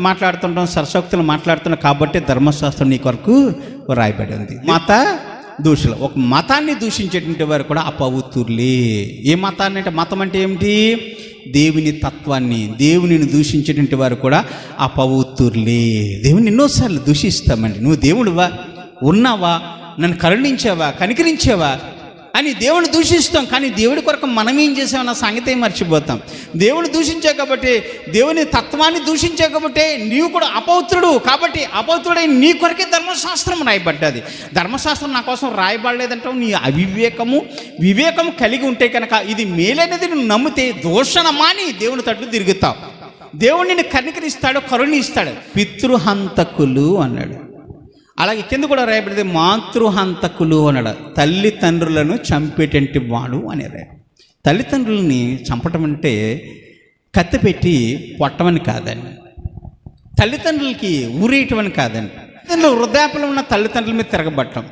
మాట్లాడుతుంటాం, సరసోక్తులు మాట్లాడుతున్నాం. కాబట్టి ధర్మశాస్త్రం నీ కొరకు రాయబడి ఉంది. మత దూషులు, ఒక మతాన్ని దూషించేటువంటి వారు కూడా అపవిత్రులే. ఏ మతాన్ని అంటే, మతం అంటే ఏమిటి? దేవుని తత్వాన్ని, దేవునిని దూషించేటువంటి వారు కూడా అపవిత్రులే. దేవుని ఎన్నోసార్లు దూషిస్తామండి. నువ్వు దేవుడివా, ఉన్నావా, నన్ను కరుణించావా, కనికరించావా అని దేవుని దూషిస్తాం. కానీ దేవుడి కొరకు మనం ఏం చేసామన్న సంగతే మర్చిపోతాం. దేవుని దూషించా కాబట్టి, దేవుని తత్వాన్ని దూషించా కాబట్టి నీవు కూడా అపవిత్రుడు. కాబట్టి అపవిత్రుడైన నీ కొరకే ధర్మశాస్త్రం రాయబడ్డది. ధర్మశాస్త్రం నా కోసం రాయబడలేదంటావు. నీ వివేకము కలిగి ఉంటే కనుక ఇది మేలనేది నువ్వు నమ్మితే దోషణమాని దేవుని తట్టు తిరుగుతావు. దేవుడు నిన్ను కనికరిస్తాడు, కరుణిస్తాడు. పితృహంతకులు అన్నాడు. అలాగే కింద కూడా రాయబడింది మాతృహంతకులు అన్నాడు. తల్లిదండ్రులను చంపేటంటి వాడు అని రాయబడింది. తల్లిదండ్రులని చంపటం అంటే కత్తి పెట్టి పొట్టమని కాదండి, తల్లిదండ్రులకి ఊరేయటమని కాదండి. తల్లిదండ్రులు వృద్ధాప్యంలో ఉన్న తల్లిదండ్రుల మీద తిరగబట్టడం,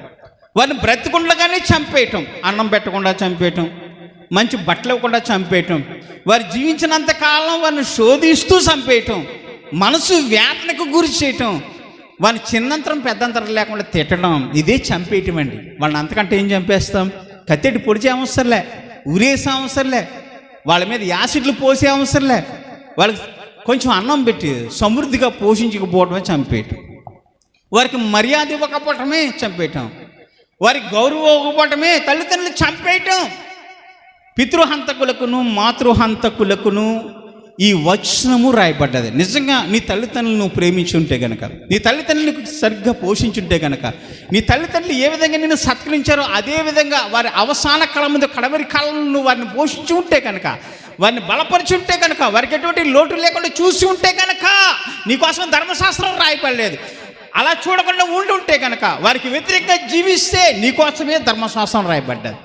వారిని బ్రతికుండగానే చంపేయటం, అన్నం పెట్టకుండా చంపేయటం, మంచి బట్టలు ఇవ్వకుండా చంపేయటం, వారు జీవించినంత కాలం వారిని శోధిస్తూ చంపేయటం, మనసు వేదనకు గురి చేయటం, వాళ్ళని చిన్నంతరం పెద్దంతరం లేకుండా తిట్టడం, ఇదే చంపేయటం అండి. వాళ్ళని అంతకంటే ఏం చంపేస్తాం? కత్తెట్టి పొడిచే అవసరంలే, ఉరేసే అవసరంలే, వాళ్ళ మీద యాసిడ్లు పోసే అవసరంలే, వాళ్ళకి కొంచెం అన్నం పెట్టి సమృద్ధిగా పోషించకపోవడమే చంపేయటం, వారికి మర్యాద ఇవ్వకపోవటమే చంపేయటం, వారికి గౌరవం ఇవ్వకపోవటమే తల్లిదండ్రులు చంపేయటం. పితృహంతకులకును మాతృహంతకులకును ఈ వచనము రాయబడ్డది. నిజంగా నీ తల్లిదండ్రులను నువ్వు ప్రేమించి ఉంటే కనుక, నీ తల్లిదండ్రులకు సరిగ్గా పోషించుంటే కనుక, నీ తల్లిదండ్రులు ఏ విధంగా నిన్ను సత్కరించారో అదే విధంగా వారి అవసాన కాలం మీద కడవరి కాలంలో నువ్వు వారిని పోషించి ఉంటే కనుక, వారిని బలపరిచి ఉంటే కనుక, వారికి ఎటువంటి లోటు లేకుండా చూసి ఉంటే కనుక నీకోసం ధర్మశాస్త్రం రాయబడలేదు. అలా చూడకుండా ఉంటే కనుక, వారికి వ్యతిరేకంగా జీవిస్తే నీకోసమే ధర్మశాస్త్రం రాయబడ్డది.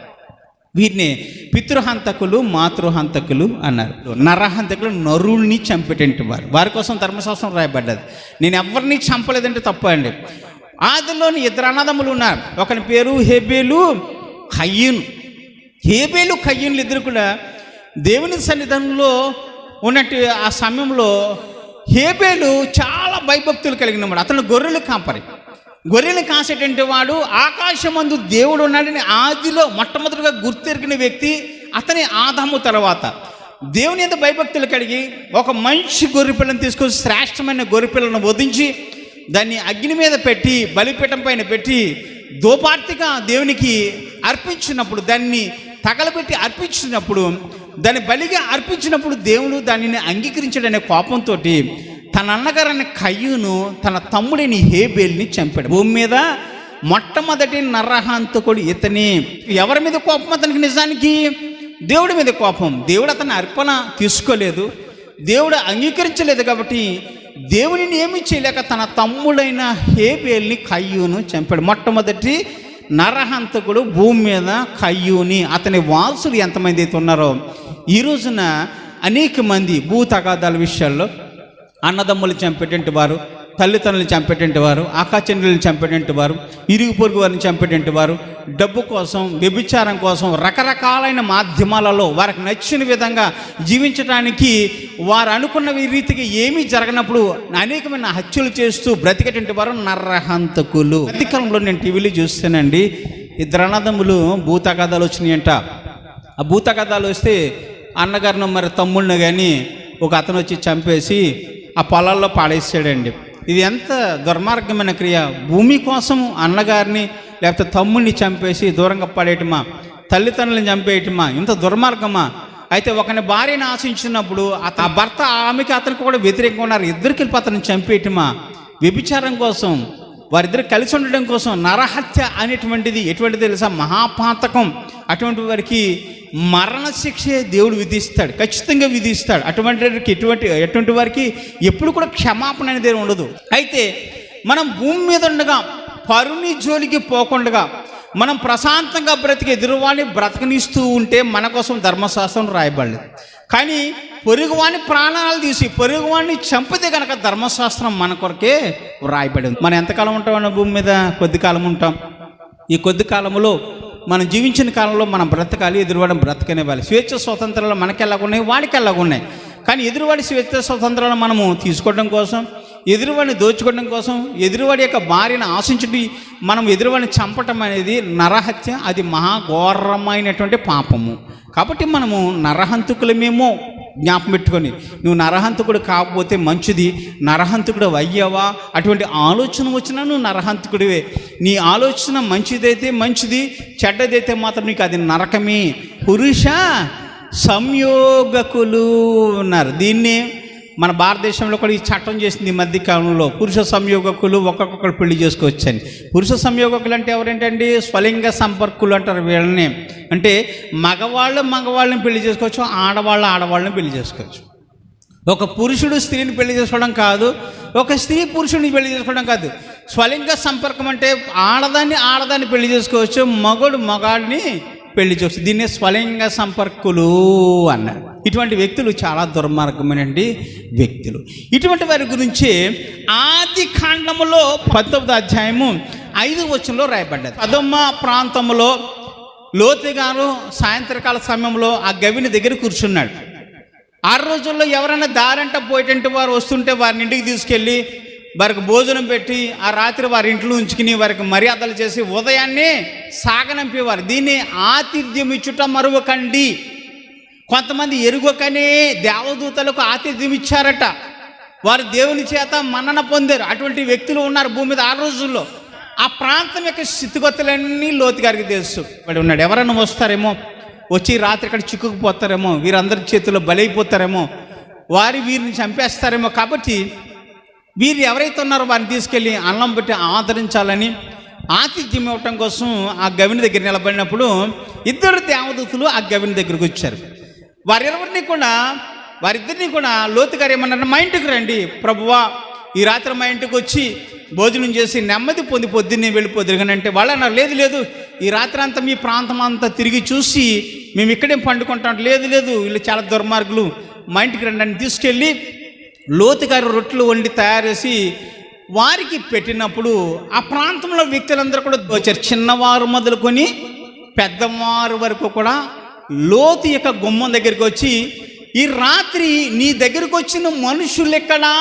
వీరిని పితృహంతకులు, మాతృహంతకులు అన్నారు. నరహంతకులు నరుల్ని చంపేటంటి వారి కోసం ధర్మశాస్త్రం రాయబడ్డది. నేను ఎవరిని చంపలేదంటే తప్పు అండి. ఆదిలోని ఇద్దరు అన్నదమ్ములు ఉన్నారు. ఒకని పేరు హేబేలు, కయ్యూను. హేబేలు, కయ్యూనులు ఇద్దరు కూడా దేవుని సన్నిధానంలో ఉన్నట్టు ఆ సమయంలో హేబేలు చాలా భయభక్తులు కలిగిన వాడు. అతను గొర్రెలు కాపరి. గొర్రెలు కాసేటువంటి వాడు, ఆకాశమందు దేవుడు ఉన్నాడని ఆదిలో మొట్టమొదటిగా గుర్తెరిగిన వ్యక్తి అతని ఆదాము. తర్వాత దేవుని యొక్క భయభక్తులు కలిగి ఒక మంచి గొర్రెపిల్లను తీసుకొని, శ్రేష్టమైన గొర్రెపిల్లను వధించి దాన్ని అగ్ని మీద పెట్టి, బలిపీఠం పైన పెట్టి దోపార్తిగా దేవునికి అర్పించినప్పుడు, దాన్ని తగలబెట్టి అర్పించినప్పుడు, దాన్ని బలిగా అర్పించినప్పుడు దేవుడు దానిని అంగీకరించాడనే కోపంతో తన అన్నగారైన కయ్యూను తన తమ్ముడిని హేబేల్ని చంపాడు. భూమి మీద మొట్టమొదటి నరహంతకుడు ఇతని. ఎవరి మీద కోపం అతనికి? నిజానికి దేవుడి మీద కోపం. దేవుడు అతని అర్పణ తీసుకోలేదు, దేవుడు అంగీకరించలేదు. కాబట్టి దేవునిని ఏమీ చేయలేక తన తమ్ముడైన హేబేల్ని కయ్యూను చంపాడు. మొట్టమొదటి నరహంతకుడు భూమి మీద కయ్యూని. అతని వారసులు ఎంతమంది అయితే ఉన్నారో ఈ రోజున అనేక మంది భూ తగాదాల విషయాల్లో అన్నదమ్ములు చంపేటంటి వారు, తల్లిదండ్రులు చంపేటంటి వారు, అక్కాచెల్లెలను చంపేటంటి వారు, ఇరుగు పొరుగు వారిని చంపేటంటి వారు, డబ్బు కోసం, వ్యభిచారం కోసం రకరకాలైన మాధ్యమాలలో వారికి నచ్చిన విధంగా జీవించడానికి వారు అనుకున్న రీతికి ఏమీ జరగనప్పుడు అనేకమైన హత్యలు చేస్తూ బ్రతికేటంటి వారు నరహంతకులు. మధ్యకాలంలో నేను టీవీలో చూస్తానండి, ఇద్దరు అన్నదమ్ములు భూతగాదాలు వచ్చినాయంట. ఆ భూతగాదాలు వస్తే అన్నగారిని మరి తమ్ముళ్ళని కానీ ఒక అతను వచ్చి చంపేసి ఆ పొలాల్లో పాడేసాడండి. ఇది ఎంత దుర్మార్గమైన క్రియ! భూమి కోసం అన్నగారిని లేకపోతే తమ్ముడిని చంపేసి దూరంగా పడేయటమా, తల్లిదండ్రులను చంపేయటమా, ఇంత దుర్మార్గమా? అయితే ఒకని భార్యను ఆశించినప్పుడు ఆ భర్త ఆమెకి అతనికి కూడా వ్యతిరేకంగా ఉన్నారు, ఇద్దరికి వెళ్ళి అతను చంపేయటమా? వ్యభిచారం కోసం, వారిద్దరు కలిసి ఉండడం కోసం నరహత్య అనేటువంటిది ఎటువంటిది తెలుసా? మహాపాతకం. అటువంటి వారికి మరణశిక్షే దేవుడు విధిస్తాడు, ఖచ్చితంగా విధిస్తాడు. అటువంటి వారికి ఎటువంటి వారికి ఎప్పుడు కూడా క్షమాపణ అనేది ఉండదు. అయితే మనం భూమి మీద ఉండగా పరుని జోలికి పోకుండా మనం ప్రశాంతంగా బ్రతికి ఎదురువాడిని బ్రతకనిస్తూ ఉంటే మన కోసం ధర్మశాస్త్రం రాయబడలేదు. కానీ పొరుగువాడిని ప్రాణాలు తీసి పొరుగువాడిని చంపితే కనుక ధర్మశాస్త్రం మన కొరకే రాయబడింది. మనం ఎంతకాలం ఉంటామన్న భూమి మీద? కొద్ది కాలం ఉంటాం. ఈ కొద్ది కాలంలో మనం జీవించిన కాలంలో మనం బ్రతకాలి, ఎదురువాడిని బ్రతకనివ్వాలి. స్వేచ్ఛ స్వతంత్రాలు మనకి ఎలాగున్నాయి, వాడికి ఎలాగున్నాయి. కానీ ఎదురువాడి స్వేచ్ఛ స్వతంత్రాలు మనము తీసుకోవడం కోసం, ఎదురువాడిని దోచుకోవడం కోసం, ఎదురువాడి యొక్క భార్యను ఆశించుటి మనం ఎదురువాడిని చంపటం అనేది నరహత్య. అది మహాఘోరమైనటువంటి పాపము. కాబట్టి మనము నరహంతకులమేమో జ్ఞాపం పెట్టుకొని, నువ్వు నరహంతకుడు కాకపోతే మంచిది, నరహంతకుడు అయ్యావా అటువంటి ఆలోచన వచ్చినా నువ్వు నరహంతకుడివే. నీ ఆలోచన మంచిదైతే మంచిది, చెడ్డదైతే మాత్రం నీకు అది నరకమే. పురుష సంయోగకులు ఉన్నారు. దీన్ని మన భారతదేశంలో కూడా ఈ చట్టం చేసింది ఈ మధ్యకాలంలో. పురుష సంయోగకులు ఒక్కొక్కరు పెళ్లి చేసుకోవచ్చని. పురుష సంయోగకులు అంటే ఎవరేంటండి? స్వలింగ సంపర్కులు అంటారు వీళ్ళని. అంటే మగవాళ్ళని పెళ్లి చేసుకోవచ్చు, ఆడవాళ్ళని పెళ్లి చేసుకోవచ్చు. ఒక పురుషుడు స్త్రీని పెళ్లి చేసుకోవడం కాదు, ఒక స్త్రీ పురుషుడిని పెళ్లి చేసుకోవడం కాదు. స్వలింగ సంపర్కం అంటే ఆడదాన్ని పెళ్లి చేసుకోవచ్చు, మగాడిని పెళ్లి చేసుకోవచ్చు. దీన్నే స్వలింగ సంపర్కులు అన్నారు. ఇటువంటి వ్యక్తులు చాలా దుర్మార్గమైనటువంటి వ్యక్తులు. ఇటువంటి వారి గురించి ఆది కాండములో 10వ అధ్యాయము 5వ వచనంలో రాయబడ్డది. సదొమ ప్రాంతంలో లోతు గారు సాయంత్రకాల సమయంలో ఆ గవిని దగ్గర కూర్చున్నాడు. ఆ రోజుల్లో ఎవరైనా దారంట పోయేటంటే వారు వస్తుంటే వారిని ఇంటికి తీసుకెళ్ళి వారికి భోజనం పెట్టి ఆ రాత్రి వారి ఇంట్లో ఉంచుకుని వారికి మర్యాదలు చేసి ఉదయాన్నే సాగనంపేవారు. దీన్ని ఆతిథ్యం ఇచ్చుట మరువకండి. కొంతమంది ఎరుగకనే దేవదూతలకు ఆతిథ్యం ఇచ్చారట. వారు దేవుని చేత మన్నన పొందారు. అటువంటి వ్యక్తులు ఉన్నారు భూమి మీద ఆ రోజుల్లో. ఆ ప్రాంతం యొక్క స్థితిగతులన్నీ లోతు గారికి తెలుసు. వాడు ఉన్నాడు, ఎవరైనా వస్తారేమో, వచ్చి రాత్రి ఇక్కడ చిక్కుకుపోతారేమో, వీరందరి చేతుల్లో బలైపోతారేమో, వీరిని చంపేస్తారేమో. కాబట్టి వీరు ఎవరైతే ఉన్నారో వారిని తీసుకెళ్ళి అన్నం పెట్టి ఆదరించాలని ఆతిథ్యం ఇవ్వటం కోసం ఆ గవిని దగ్గర నిలబడినప్పుడు 2 దేవదూతలు ఆ గవిని దగ్గరికి వచ్చారు. వారిద్దరిని కూడా లోతు గారు ఏమన్నారు, మా ఇంటికి రండి ప్రభువా, ఈ రాత్రి మా ఇంటికి వచ్చి భోజనం చేసి నెమ్మది పొంది పొద్దున్నే వెళ్ళిపోదురు. అంటే వాళ్ళు అన్నారు, లేదు లేదు, ఈ రాత్రి అంతా మీ ప్రాంతం అంతా తిరిగి చూసి మేము ఇక్కడేం పండుకుంటాం. లేదు లేదు, వీళ్ళు చాలా దుర్మార్గులు, మా ఇంటికి రండి అని తీసుకెళ్ళి లోతు గారు రొట్టెలు వండి తయారు చేసి వారికి పెట్టినప్పుడు ఆ ప్రాంతంలో వ్యక్తులందరూ కూడా వచ్చారు. చిన్నవారు మొదలుకొని పెద్దవారు వరకు కూడా లోతు యొక్క గుమ్మం దగ్గరికి వచ్చి, ఈ రాత్రి నీ దగ్గరకు వచ్చిన మనుషులు ఎక్కడా,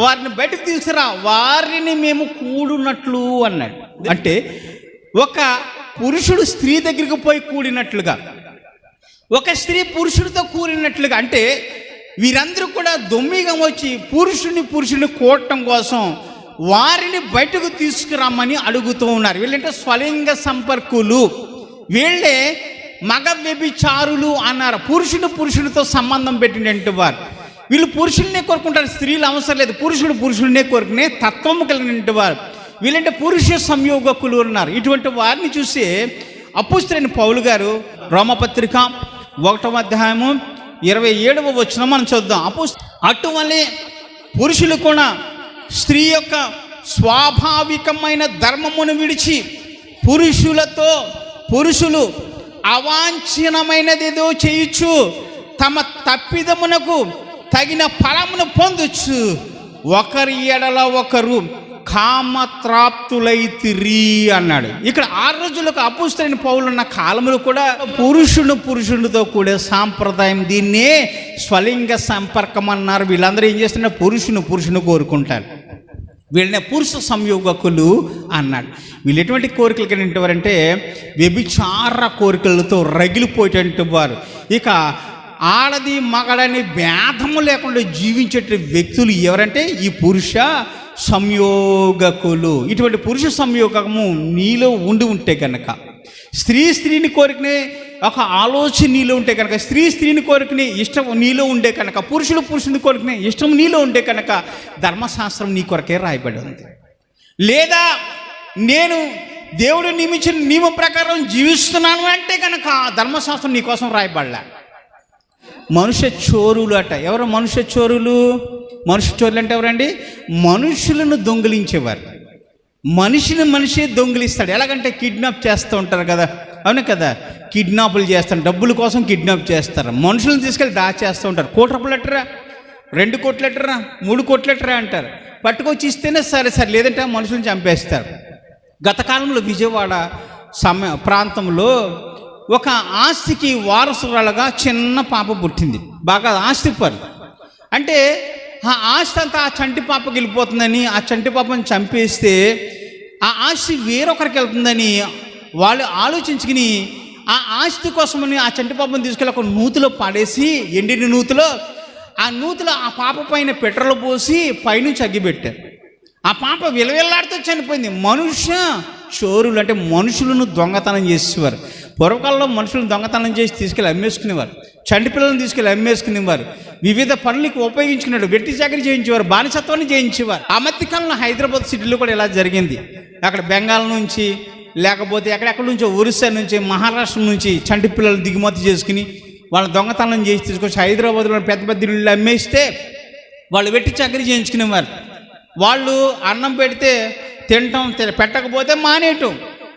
వారిని బయటకు తీసుకురా, వారిని మేము కూడినట్లు అన్నాడు. అంటే ఒక పురుషుడు స్త్రీ దగ్గరికి పోయి కూడినట్లుగా, ఒక స్త్రీ పురుషుడితో కూడినట్లుగా, అంటే వీరందరూ కూడా దొమ్మిగా వచ్చి పురుషుని కూడటం కోసం వారిని బయటకు తీసుకురమ్మని అడుగుతూ ఉన్నారు. వీళ్ళంటే స్వలింగ సంపర్కులు, వీళ్ళే మగ వ్యభిచారులు అన్నారు. పురుషునితో సంబంధం పెట్టినట్టు వారు. వీళ్ళు పురుషుల్నే కోరుకుంటారు, స్త్రీలు అవసరం లేదు, పురుషుడినే కోరుకునే తత్వము కలిగినట్టు వారు. వీళ్ళంటే పురుష సంయోగకులు ఉన్నారు. ఇటువంటి వారిని చూసి అపోస్తలుడైన పౌలు గారు రోమపత్రిక 1వ అధ్యాయము 27వ వచనం మనం చూద్దాం. అటువలే పురుషులు కూడా స్త్రీ యొక్క స్వాభావికమైన ధర్మమును విడిచి పురుషులు అవాంఛనమైనదేదో చేయొచ్చు, తమ తప్పిదమునకు తగిన ఫలమును పొందొచ్చు, ఒకరి ఎడల ఒకరు కామత్రాప్తులైతిరి అన్నాడు. ఇక్కడ 6 రోజులకు అపోస్తలుడైన పౌలు ఉన్న కాలములు కూడా పురుషునితో కూడే సాంప్రదాయం, దీన్నే స్వలింగ సంపర్కం అన్నారు. వీళ్ళందరూ ఏం చేస్తున్నారు, పురుషుని కోరుకుంటారు, వీళ్ళనే పురుష సంయోగకులు అన్నాడు. వీళ్ళు ఎటువంటి కోరికలు కలిగిన వారంటే వ్యభిచార కోరికలతో రగిలిపోయేటువంటి వారు. ఇక ఆడది మగడని భేదము లేకుండా జీవించే వ్యక్తులు ఎవరంటే ఈ పురుష సంయోగకులు. ఇటువంటి పురుష సంయోగము నీలో ఉంటే కనుక, స్త్రీని కోరికనే ఒక ఆలోచన నీలో ఉంటే కనుక, స్త్రీని కోరికనే ఇష్టం నీలో ఉండే కనుక, పురుషుని కోరికనే ఇష్టం నీలో ఉంటే కనుక ధర్మశాస్త్రం నీ కొరకే రాయబడి ఉంది. లేదా నేను దేవుడు నియమించిన నియమం ప్రకారం జీవిస్తున్నాను అంటే కనుక ధర్మశాస్త్రం నీ కోసం రాయబడలే. మనుష్య చోరులు అట. ఎవరు మనుష్య చోరులు అంటే ఎవరండి? మనుషులను దొంగిలించేవారు. మనిషే దొంగిలిస్తాడు. ఎలాగంటే కిడ్నాప్ చేస్తూ ఉంటారు కదా, అవును కదా, కిడ్నాపులు చేస్తారు, డబ్బుల కోసం కిడ్నాప్ చేస్తారు, మనుషులను తీసుకెళ్ళి దాచేస్తూ ఉంటారు. 1 కోటి రూపాయలు ఎట్టరా, 2 కోట్లు ఎట్టరా, 3 కోట్లు ఎట్టరా అంటారు. పట్టుకొచ్చి ఇస్తేనే సరే లేదంటే మనుషులను చంపేస్తారు. గత కాలంలో విజయవాడ ప్రాంతంలో ఒక ఆస్తికి వారసురాలుగా చిన్న పాప పుట్టింది. బాగా ఆస్తి పరు. అంటే ఆ ఆస్తి అంతా ఆ చంటి పాపకి వెళ్ళిపోతుందని ఆ చంటి పాపని చంపేస్తే ఆ ఆస్తి వేరొకరికి వెళ్తుందని వాళ్ళు ఆలోచించుకుని ఆ ఆస్తి కోసమని ఆ చంటి పాపని తీసుకెళ్ళి ఒక నూతిలో పడేసి, ఎండిన నూతిలో, ఆ నూతిలో ఆ పాప పైన పెట్రోల్ పోసి పైనుంచి అగ్గిపెట్టారు. ఆ పాప విలవిల్లాడుతూ చనిపోయింది. మనుష్య చోరులు అంటే మనుషులను దొంగతనం చేసేవారు. పూర్వకాలంలో మనుషులను దొంగతనం చేసి తీసుకెళ్ళి అమ్మేసుకునేవారు, చంటి పిల్లలను తీసుకెళ్ళి అమ్మేసుకునేవారు, వివిధ పనులకు ఉపయోగించుకునేవారు, వెట్టి చాకరీ చేయించేవారు, బానిసత్వాన్ని చేయించేవారు. ఆ మధ్యకాలంలో హైదరాబాద్ సిటీలో కూడా ఇలా జరిగింది. అక్కడ బెంగాల్ నుంచి, లేకపోతే ఎక్కడెక్కడి నుంచో, ఒరిస్సా నుంచి, మహారాష్ట్ర నుంచి చంటి పిల్లలు దిగుమతి చేసుకుని వాళ్ళని దొంగతనం చేసి తీసుకొచ్చి హైదరాబాద్లో పెద్ద ఇళ్ళు అమ్మేస్తే వాళ్ళు వెట్టి చాకరీ చేయించుకునేవారు. వాళ్ళు అన్నం పెడితే తినటం, పెట్టకపోతే మానేయటం,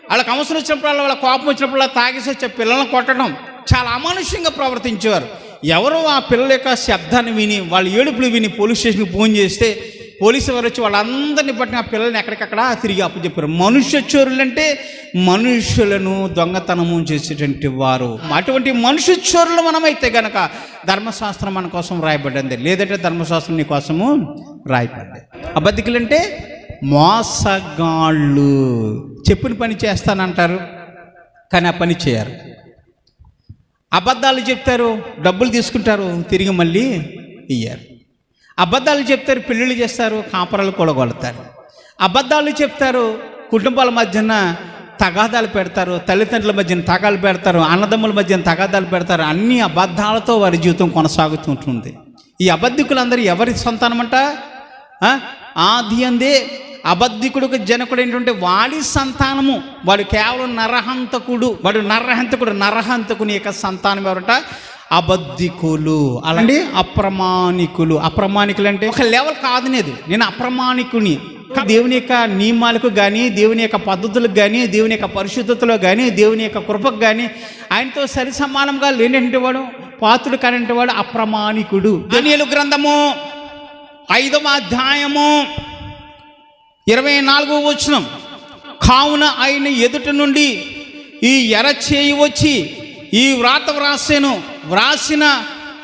వాళ్ళకి అవసరం వచ్చినప్పుడు వాళ్ళ కోపం వచ్చినప్పుడు తాగేసి వచ్చే పిల్లలను కొట్టడం, చాలా అమానుష్యంగా ప్రవర్తించేవారు. ఎవరో ఆ పిల్లల యొక్క శబ్దాన్ని విని, వాళ్ళ ఏడుపులు విని పోలీస్ స్టేషన్కి ఫోన్ చేస్తే పోలీసు వారు వచ్చి వాళ్ళందరినీ బట్టి ఆ పిల్లల్ని ఎక్కడికక్కడ తిరిగి అప్పచెప్పారు. మనుష్య చోరులు అంటే మనుషులను దొంగతనము చేసేటువంటి వారు. అటువంటి మనుష్య చోరులు మనమైతే గనక ధర్మశాస్త్రం మన కోసం రాయబడింది, లేదంటే ధర్మశాస్త్రం నీ కోసము రాయబడింది. అబద్ధికులంటే మోసగాళ్ళు. చెప్పిన పని చేస్తానంటారు కానీ ఆ పని చేయరు. అబద్ధాలు చెప్తారు, డబ్బులు తీసుకుంటారు, తిరిగి మళ్ళీ ఇయ్యారు. అబద్ధాలు చెప్తారు, పెళ్ళిళ్ళు చేస్తారు, కాపురాలు కూడగొడతారు. అబద్ధాలు చెప్తారు, కుటుంబాల మధ్యన తగాదాలు పెడతారు, తల్లిదండ్రుల మధ్యన తగాదాలు పెడతారు, అన్నదమ్ముల మధ్యన తగాదాలు పెడతారు. అన్ని అబద్ధాలతో వారి జీవితం కొనసాగుతుంటుంది. ఈ అబద్ధికులందరూ ఎవరి సంతానమంట? ఆది అందే అబద్ధికుడికి జనకుడు ఏంటంటే వాడి సంతానము. వాడు కేవలం నరహంతకుడు. నరహంతకుని యొక్క సంతానం ఎవరంట? అబద్ధికులు, అలాంటి అప్రమాణికులు. అప్రమాణికులు అంటే ఒక లెవెల్ కాదనేది, నేను అప్రమాణికుని. దేవుని యొక్క నియమాలకు కానీ, దేవుని యొక్క పద్ధతులకు కానీ, దేవుని యొక్క పరిశుద్ధతలో కానీ, దేవుని యొక్క కృపకు కానీ ఆయనతో సరి సమానంగా లేనటువంటి వాడు, పాత్రుడు కానిటువంటి వాడు అప్రమాణికుడు. దానియేలు గ్రంథము 5వ అధ్యాయము 24వ వచనం. కావున ఆయన ఎదుట నుండి ఈ ఎర చేయి వచ్చి ఈ వ్రాత వ్రాసిన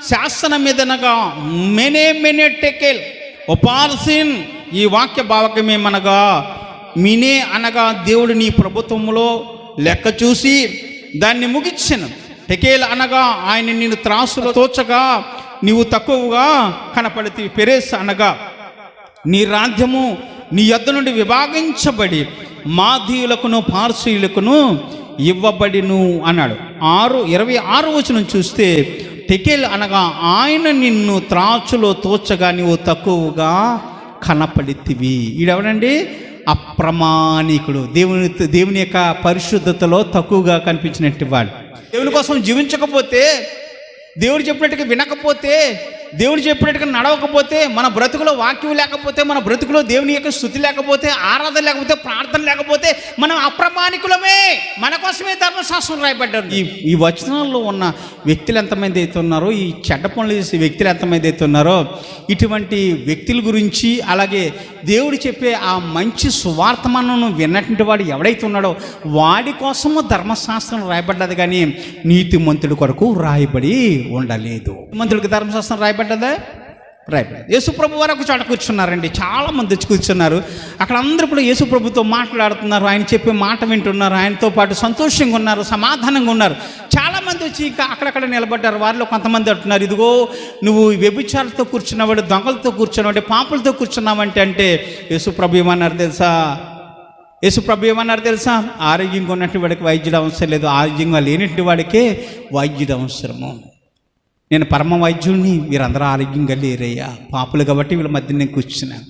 శాసనం మీదనగా మెనే టెకెల్ ఒపార్సిన్. ఈ వాక్య భావకమేమనగా మినే అనగా దేవుడు నీ ప్రభుత్వంలో లెక్క చూసి దాన్ని ముగించెను. టెకేల్ అనగా ఆయన నిన్ను త్రాసులో తోచగా నీవు తక్కువగా కనపడితే. పెరేస్ అనగా నీ రాజ్యము నీ యొద్ద నుండి విభాగించబడి మాదీయులకును పార్సీయులకును ఇవ్వబడిను అన్నాడు. 26వ వచనం చూస్తే టెకేల్ అనగా ఆయన నిన్ను త్రాచులో తోచగా నీవు తక్కువగా కనపడితివి. ఈడెవడండి? అప్రమాణికుడు, దేవుని యొక్క పరిశుద్ధతలో తక్కువగా కనిపించినట్టు వాడు. దేవుని కోసం జీవించకపోతే, దేవుడు చెప్పినట్టుగా వినకపోతే, దేవుడు చెప్పినట్టుగా నడవకపోతే, మన బ్రతుకులో వాక్యం లేకపోతే, మన బ్రతుకులో దేవుని యొక్క స్తుతి లేకపోతే, ఆరాధన లేకపోతే, ప్రార్థన లేకపోతే మనం అప్రమాణికులమే. మన కోసమే ధర్మశాస్త్రం రాయబడ్డారు. ఈ వచనాల్లో ఉన్న వ్యక్తులు ఎంతమంది అయితే ఉన్నారో, ఈ చెడ్డ పనులు చేసే వ్యక్తులు ఎంతమంది అయితే ఉన్నారో, ఇటువంటి వ్యక్తుల గురించి, అలాగే దేవుడు చెప్పే ఆ మంచి సువార్తమానం విన్నటువంటి వాడు ఎవడైతే ఉన్నాడో వాడి కోసము ధర్మశాస్త్రం రాయబడ్డది, కానీ నీతిమంతుడి కొరకు రాయబడి ఉండలేదు. మంతుడికి ధర్మశాస్త్రం రాయబడ్డదా? రాయబడ్డది. యేసుప్రభు వారు ఒక చోట కూర్చున్నారండి, చాలామంది వచ్చి కూర్చున్నారు. అక్కడ అందరూ కూడా యేసుప్రభుతో మాట్లాడుతున్నారు, ఆయన చెప్పే మాట వింటున్నారు, ఆయనతో పాటు సంతోషంగా ఉన్నారు, సమాధానంగా ఉన్నారు. చాలామంది వచ్చి ఇంకా అక్కడక్కడ నిలబడ్డారు. వారిలో కొంతమంది అంటున్నారు, ఇదిగో నువ్వు వ్యభిచారులతో కూర్చున్నవాడు, దొంగలతో కూర్చున్నవాడు, పాపులతో కూర్చున్నావంటే అంటే యేసుప్రభు ఏమన్నారు తెలుసా? ఆరోగ్యంగా ఉన్నటువంటి వాడికి వైద్యుడు అవసరం లేదు, ఆరోగ్యంగా లేనటువంటి వాడికే వైద్యుడు అవసరము. నేను పరమ వైద్యుడిని, మీరందరూ ఆరోగ్యంగా లేరయ్యా. పాపులు కాబట్టి వీళ్ళ మధ్య నేను కూర్చున్నాను,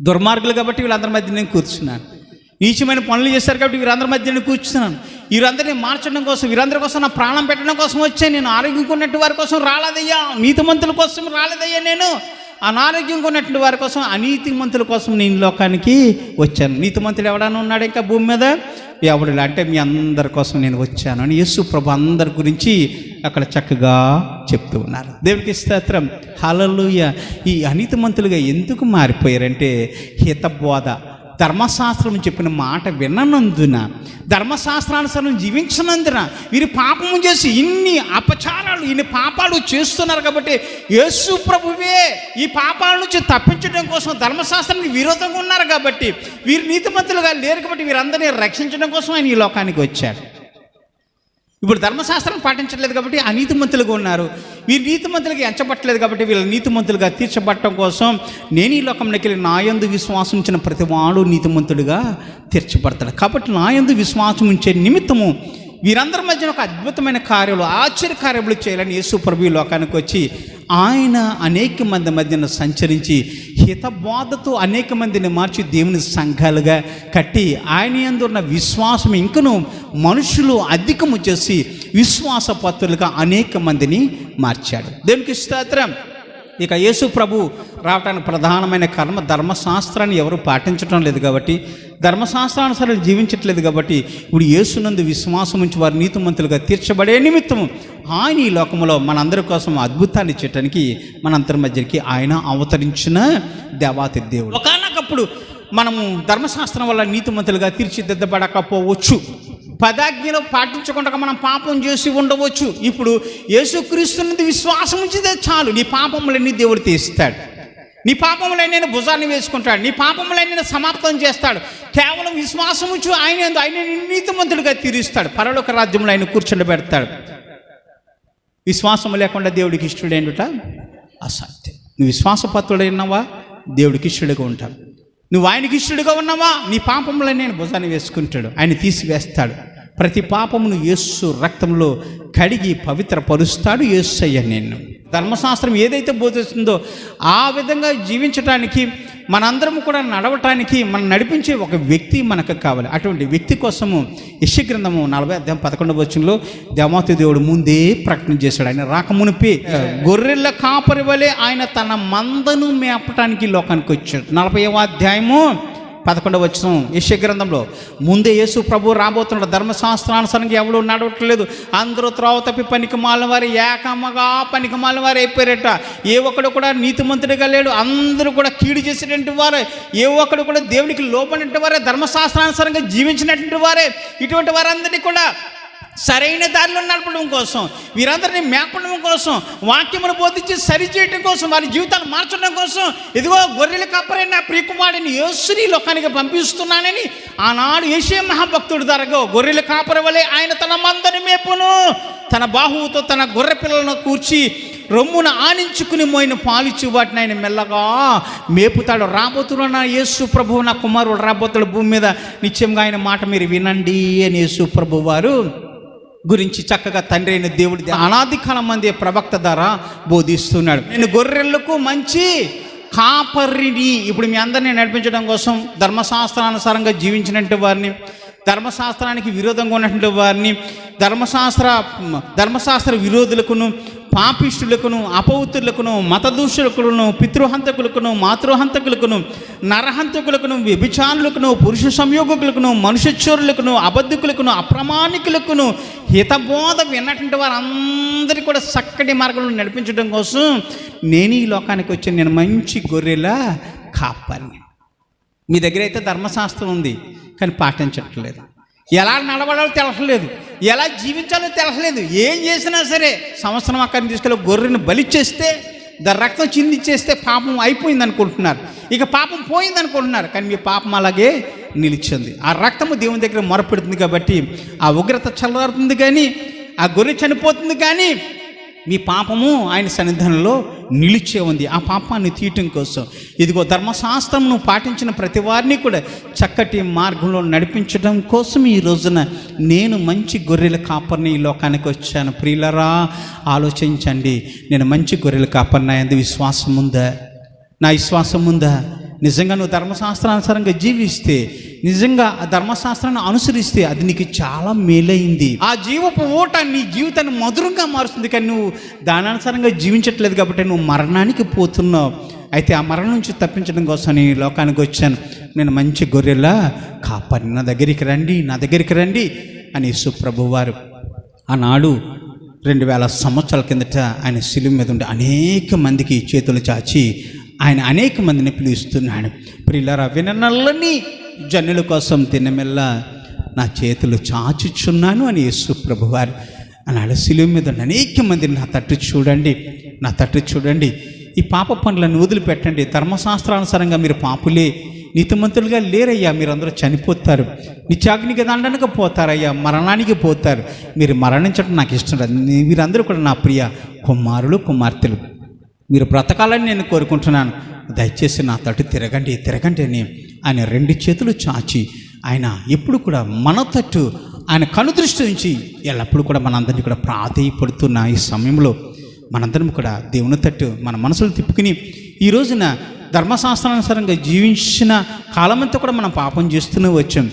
దుర్మార్గులు కాబట్టి వీళ్ళందరి మధ్య నేను కూర్చున్నాను, నీచమైన పనులు చేశారు కాబట్టి వీరందరి మధ్య నేను కూర్చున్నాను. వీరందరినీ మార్చడం కోసం, వీరందరి కోసం నా ప్రాణం పెట్టడం కోసం వచ్చాను. నేను ఆరోగ్యంగా ఉన్నట్టు వారి కోసం రాలేదయ్యా, నీతిమంతుల కోసం రాలేదయ్యా. నేను అనారోగ్యంగా ఉన్నటువంటి వారి కోసం, అనీతిమంతుల కోసం నేను లోకానికి వచ్చాను. నీతిమంతులు ఎవడన్నా ఉన్నాడు ఇంకా భూమి మీద? ఎవడు? అంటే మీ అందరి కోసం నేను వచ్చాను అని యేసు ప్రభు అందరి గురించి అక్కడ చక్కగా చెప్తూ ఉన్నారు. దేవునికి స్తోత్రం, హల్లెలూయా. ఈ అనీతిమంతులుగా ఎందుకు మారిపోయారంటే హితబోధ, ధర్మశాస్త్రం చెప్పిన మాట విననందున, ధర్మశాస్త్రానుసారం జీవించినందున వీరు పాపము చేసి ఇన్ని అపచారాలు, ఇన్ని పాపాలు చేస్తున్నారు. కాబట్టి యేసు ప్రభువే ఈ పాపాల నుంచి తప్పించడం కోసం ధర్మశాస్త్రానికి విరోధంగా ఉన్నారు. కాబట్టి వీరు నీతిమంతులుగా లేరు, కాబట్టి వీరందరినీ రక్షించడం కోసం ఆయన ఈ లోకానికి వచ్చారు. ఇప్పుడు ధర్మశాస్త్రం పాటించట్లేదు కాబట్టి అనీతిమంతులుగా ఉన్నారు. వీరు నీతిమంతులుగా ఎంచబట్టలేదు కాబట్టి వీళ్ళ నీతిమంతులుగా తీర్చబట్టడం కోసం నేను ఈ లోకంలోకి వెళ్ళి నా యందు విశ్వాసం ఉంచిన ప్రతివాడు నీతిమంతుడిగా తీర్చబడతాడు. కాబట్టి నా యందు విశ్వాసం ఉంచే నిమిత్తము వీరందరి మధ్యన ఒక అద్భుతమైన కార్యాలు, ఆశ్చర్య కార్యములు చేయాలని యేసు ప్రభు లోకానికి వచ్చి ఆయన అనేక మంది మధ్యన సంచరించి హితబోధతో అనేక మందిని మార్చి దేవుని సంఘాలుగా కట్టి ఆయన యందు ఉన్న విశ్వాసం ఇంకను మనుషులు అధికము చేసి విశ్వాసపాత్రులుగా అనేక మందిని మార్చాడు. దేవునికి స్తోత్రం. ఇక యేసు ప్రభు రావటానికి ప్రధానమైన కారణం ధర్మశాస్త్రాన్ని ఎవరు పాటించడం లేదు కాబట్టి, ధర్మశాస్త్రానుసారం జీవించట్లేదు కాబట్టి ఇప్పుడు యేసునందు విశ్వాసం ఉంచి వారు నీతిమంతులుగా తీర్చబడే నిమిత్తము ఆయన ఈ లోకంలో మనందరి కోసం అద్భుతాన్ని చేయటానికి మనందరి మధ్యకి ఆయన అవతరించిన దేవాతి దేవుడు. ఒకనొకప్పుడు మనము ధర్మశాస్త్రం వల్ల నీతిమంతులుగా తీర్చిదిద్దబడకపోవచ్చు, పదాజ్ఞలు పాటించకుండా మనం పాపం చేసి ఉండవచ్చు. ఇప్పుడు యేసుక్రీస్తునందు విశ్వాసం ఉంచితే చాలు, నీ పాపములన్నీ దేవుడు తీస్తాడు, నీ పాపములన్నీ భుజాన్ని వేసుకుంటాడు, నీ పాపములన్నీ సమాప్తం చేస్తాడు. కేవలం విశ్వాసం ఉంచు ఆయన నీతిమంతుడిగా తీరుస్తాడు, పరలోక రాజ్యంలో ఆయన కూర్చుండబెడతాడు. విశ్వాసం లేకుండా దేవుడికి ఇష్టడేండుట అసాధ్యం. నువ్వు విశ్వాసపాత్రుడైనావా దేవుడికి ఇష్టడుగా ఉంటావు, నువ్వు ఆయనకి ఇష్టడుగా ఉన్నావా నీ పాపములన్నీ ఆయన భుజాన్ని వేసుకుంటాడు, ఆయన తీసివేస్తాడు. ప్రతి పాపమును యేసు రక్తంలో కడిగి పవిత్రపరుస్తాడు యేసయ్య నిన్ను. ధర్మశాస్త్రం ఏదైతే బోధిస్తుందో ఆ విధంగా జీవించడానికి మనందరం కూడా నడవటానికి మనం నడిపించే ఒక వ్యక్తి మనకు కావాలి. అటువంటి వ్యక్తి కోసము యెషయా గ్రంథము 40:11 దేవాతి దేవుడు ముందే ప్రకటన చేశాడు. ఆయన రాకమునిపే గొర్రెల కాపరి వలె ఆయన తన మందను మేపటానికి లోకానికి వచ్చాడు. 40వ అధ్యాయము 11 యెషయా గ్రంథంలో ముందే యేసు ప్రభు రాబోతున్నాడు. ధర్మశాస్త్రానుసారంగా ఎవరు నడవట్లేదు, అందరూ త్రోవ తప్పి పనికిమాలిన వారు ఏకమ్మగా పనికిమాలిన వారు అయిపోయారట. ఏ ఒక్కడు కూడా నీతిమంతుడిగా లేడు, అందరూ కూడా కీడు చేసేటువంటి వారే, ఏ ఒక్కడు కూడా దేవునికి లోబడినటువంటి వారే, ధర్మశాస్త్రానుసారంగా జీవించినటువంటి వారే. ఇటువంటి వారందరినీ కూడా సరైన దారిలో నడపడం కోసం, వీరందరినీ మేపడం కోసం, వాక్యమును బోధించి సరిచేయడం కోసం, వారి జీవితాలు మార్చడం కోసం, ఇదిగో గొర్రెల కాపరి నా ప్రియకుమారుడిని యేసుని లోకానికి పంపిస్తున్నానని ఆనాడు యెషయా మహాభక్తుడు ద్వారా గొర్రెల కాపరి వలె ఆయన తన మందని మేపును, తన బాహువుతో తన గొర్రె పిల్లలను కూర్చి రొమ్మున ఆనించుకుని మోయిన పాలిచ్చు వాటిని ఆయన మెల్లగా మేపుతాడు. రాబోతున్న యేసు ప్రభువు నా కుమారుడు రాబోతాడు భూమి మీద, నిత్యంగా ఆయన మాట మీరు వినండి అని యేసు ప్రభు వారు గురించి చక్కగా తండ్రి అయిన దేవుడి అనాది కాలం మంది ప్రవక్త ద్వారా బోధిస్తున్నాడు. నేను గొర్రెలకు మంచి కాపరిని. ఇప్పుడు మీ అందరినీ నడిపించడం కోసం ధర్మశాస్త్రానుసారంగా జీవించినట్టు వారిని, ధర్మశాస్త్రానికి విరోధంగా ఉన్నటువంటి వారిని, ధర్మశాస్త్ర విరోధులకును, పాపిష్టులకును, అపవిత్రులకును, మతదూషకులను, పితృహంతకులకును, మాతృహంతకులకును, నరహంతకులకును, వ్యభిచారులకును, పురుష సంయోగకులకును, మనుష్యచోరులకును, అబద్ధికులకును, అప్రమాణికులకును హితబోధ విన్నటువంటి వారందరికీ కూడా చక్కటి మార్గంలో నడిపించడం కోసం నేను ఈ లోకానికి వచ్చి నేను మంచి గొర్రెల కాపరిని. మీ దగ్గర అయితే ధర్మశాస్త్రం ఉంది కానీ పాటించట్లేదు, ఎలా నడవడాలో తెలసలేదు, ఎలా జీవించాలో తెలసలేదు. ఏం చేసినా సరే సంవత్సరం అక్కడిని తీసుకెళ్ళి గొర్రెని బలిచ్చేస్తే, దాని రక్తం చిందిచ్చేస్తే పాపం అయిపోయింది అనుకుంటున్నారు, ఇక పాపం పోయింది అనుకుంటున్నారు. కానీ మీ పాపం అలాగే నిలిచింది. ఆ రక్తము దేవుని దగ్గర మొరపెడుతుంది కాబట్టి ఆ ఉగ్రత చల్లారుతుంది, కానీ ఆ గొర్రె చనిపోతుంది, కానీ మీ పాపము ఆయన సన్నిధానంలో నిలిచే ఉంది. ఆ పాపాన్ని తీయటం కోసం ఇదిగో ధర్మశాస్త్రంను పాటించిన ప్రతి వారిని కూడా చక్కటి మార్గంలో నడిపించడం కోసం ఈ రోజున నేను మంచి గొర్రెల కాపరిని ఈ లోకానికి వచ్చాను. ప్రియులరా, ఆలోచించండి, నేను మంచి గొర్రెల కాపరిని అయింది విశ్వాసం ఉందా? నా విశ్వాసం ఉందా? నిజంగా నువ్వు ధర్మశాస్త్రానుసారంగా జీవిస్తే, నిజంగా ఆ ధర్మశాస్త్రాన్ని అనుసరిస్తే అది నీకు చాలా మేలైంది. ఆ జీవపు ఓట నీ జీవితాన్ని మధురంగా మారుస్తుంది. కానీ నువ్వు దానానుసారంగా జీవించట్లేదు కాబట్టి నువ్వు మరణానికి పోతున్నావు. అయితే ఆ మరణం నుంచి తప్పించడం కోసం నేను లోకానికి వచ్చాను. నేను మంచి గొర్రెలా కాపరి, నా దగ్గరికి రండి, నా దగ్గరికి రండి అని యేసు ప్రభువారు ఆనాడు 2000 సంవత్సరాల కిందట ఆయన శిలువ మీద ఉండి అనేక మందికి చేతులు చాచి ఆయన అనేక మందిని పిలుస్తున్నాడు. ప్రియులారా, విననల్లని జనుల కోసం తినమెల్ల నా చేతులు చాచుచున్నాను అని యేసు ప్రభువారు అన్నాడు. శిలువ మీద అనేక మందిని నా తట్టు చూడండి, నా తట్టు చూడండి, ఈ పాప పనులను వదిలిపెట్టండి. ధర్మశాస్త్రానుసారంగా మీరు పాపులే, నీతిమంతులుగా లేరయ్యా, మీరందరూ చనిపోతారు, నిత్యాగ్నికి దండనకు పోతారయ్యా, మరణానికి పోతారు, మీరు మరణించడం నాకు ఇష్టం లేదు. మీరందరూ కూడా నా ప్రియ కుమారులు కుమార్తెలు, మీరు బ్రతకాలని నేను కోరుకుంటున్నాను, దయచేసి నా తట్టు తిరగండి, తిరగండి అని ఆయన 2 చేతులు చాచి ఆయన ఎప్పుడు కూడా మన తట్టు ఆయన కనుదృష్టి నుంచి ఎల్లప్పుడూ కూడా మనందరినీ కూడా ప్రాధేయపడుతున్న ఈ సమయంలో మనందరం కూడా దేవుని తట్టు మన మనసులు తిప్పుకుని ఈ రోజున ధర్మశాస్త్రానుసారంగా జీవించిన కాలమంతా కూడా మనం పాపం చేస్తూనే వచ్చాం.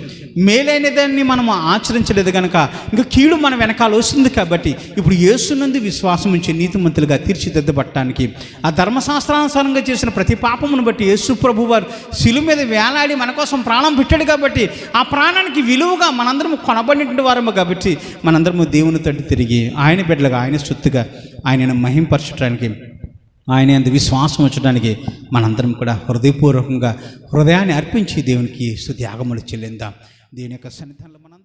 మేలైన దాన్ని మనం ఆచరించలేదు కనుక ఇంకా కీడు మన వెనకాల వస్తుంది. కాబట్టి ఇప్పుడు యేసునందు విశ్వాసం ఉంచి నీతిమంతులుగా తీర్చిదిద్దబట్టడానికి ఆ ధర్మశాస్త్రానుసారంగా చేసిన ప్రతి పాపమును బట్టి యేసు ప్రభు వారు శిలువ మీద వేలాడి మన కోసం ప్రాణం పెట్టాడు. కాబట్టి ఆ ప్రాణానికి విలువగా మనందరం కొనబడినటువంటి వారము. కాబట్టి మనందరము దేవుని తట్టు తిరిగి ఆయన బిడ్డలుగా, ఆయన సొత్తుగా ఆయనను మహింపరచడానికి, ఆయన యందు విశ్వాసం ఉంచడానికి మనందరం కూడా హృదయపూర్వకంగా హృదయాన్ని అర్పించి దేవునికి స్తుతి యాగములు చెల్లిందాం. దేవుని యొక్క సన్నిధానంలో మనం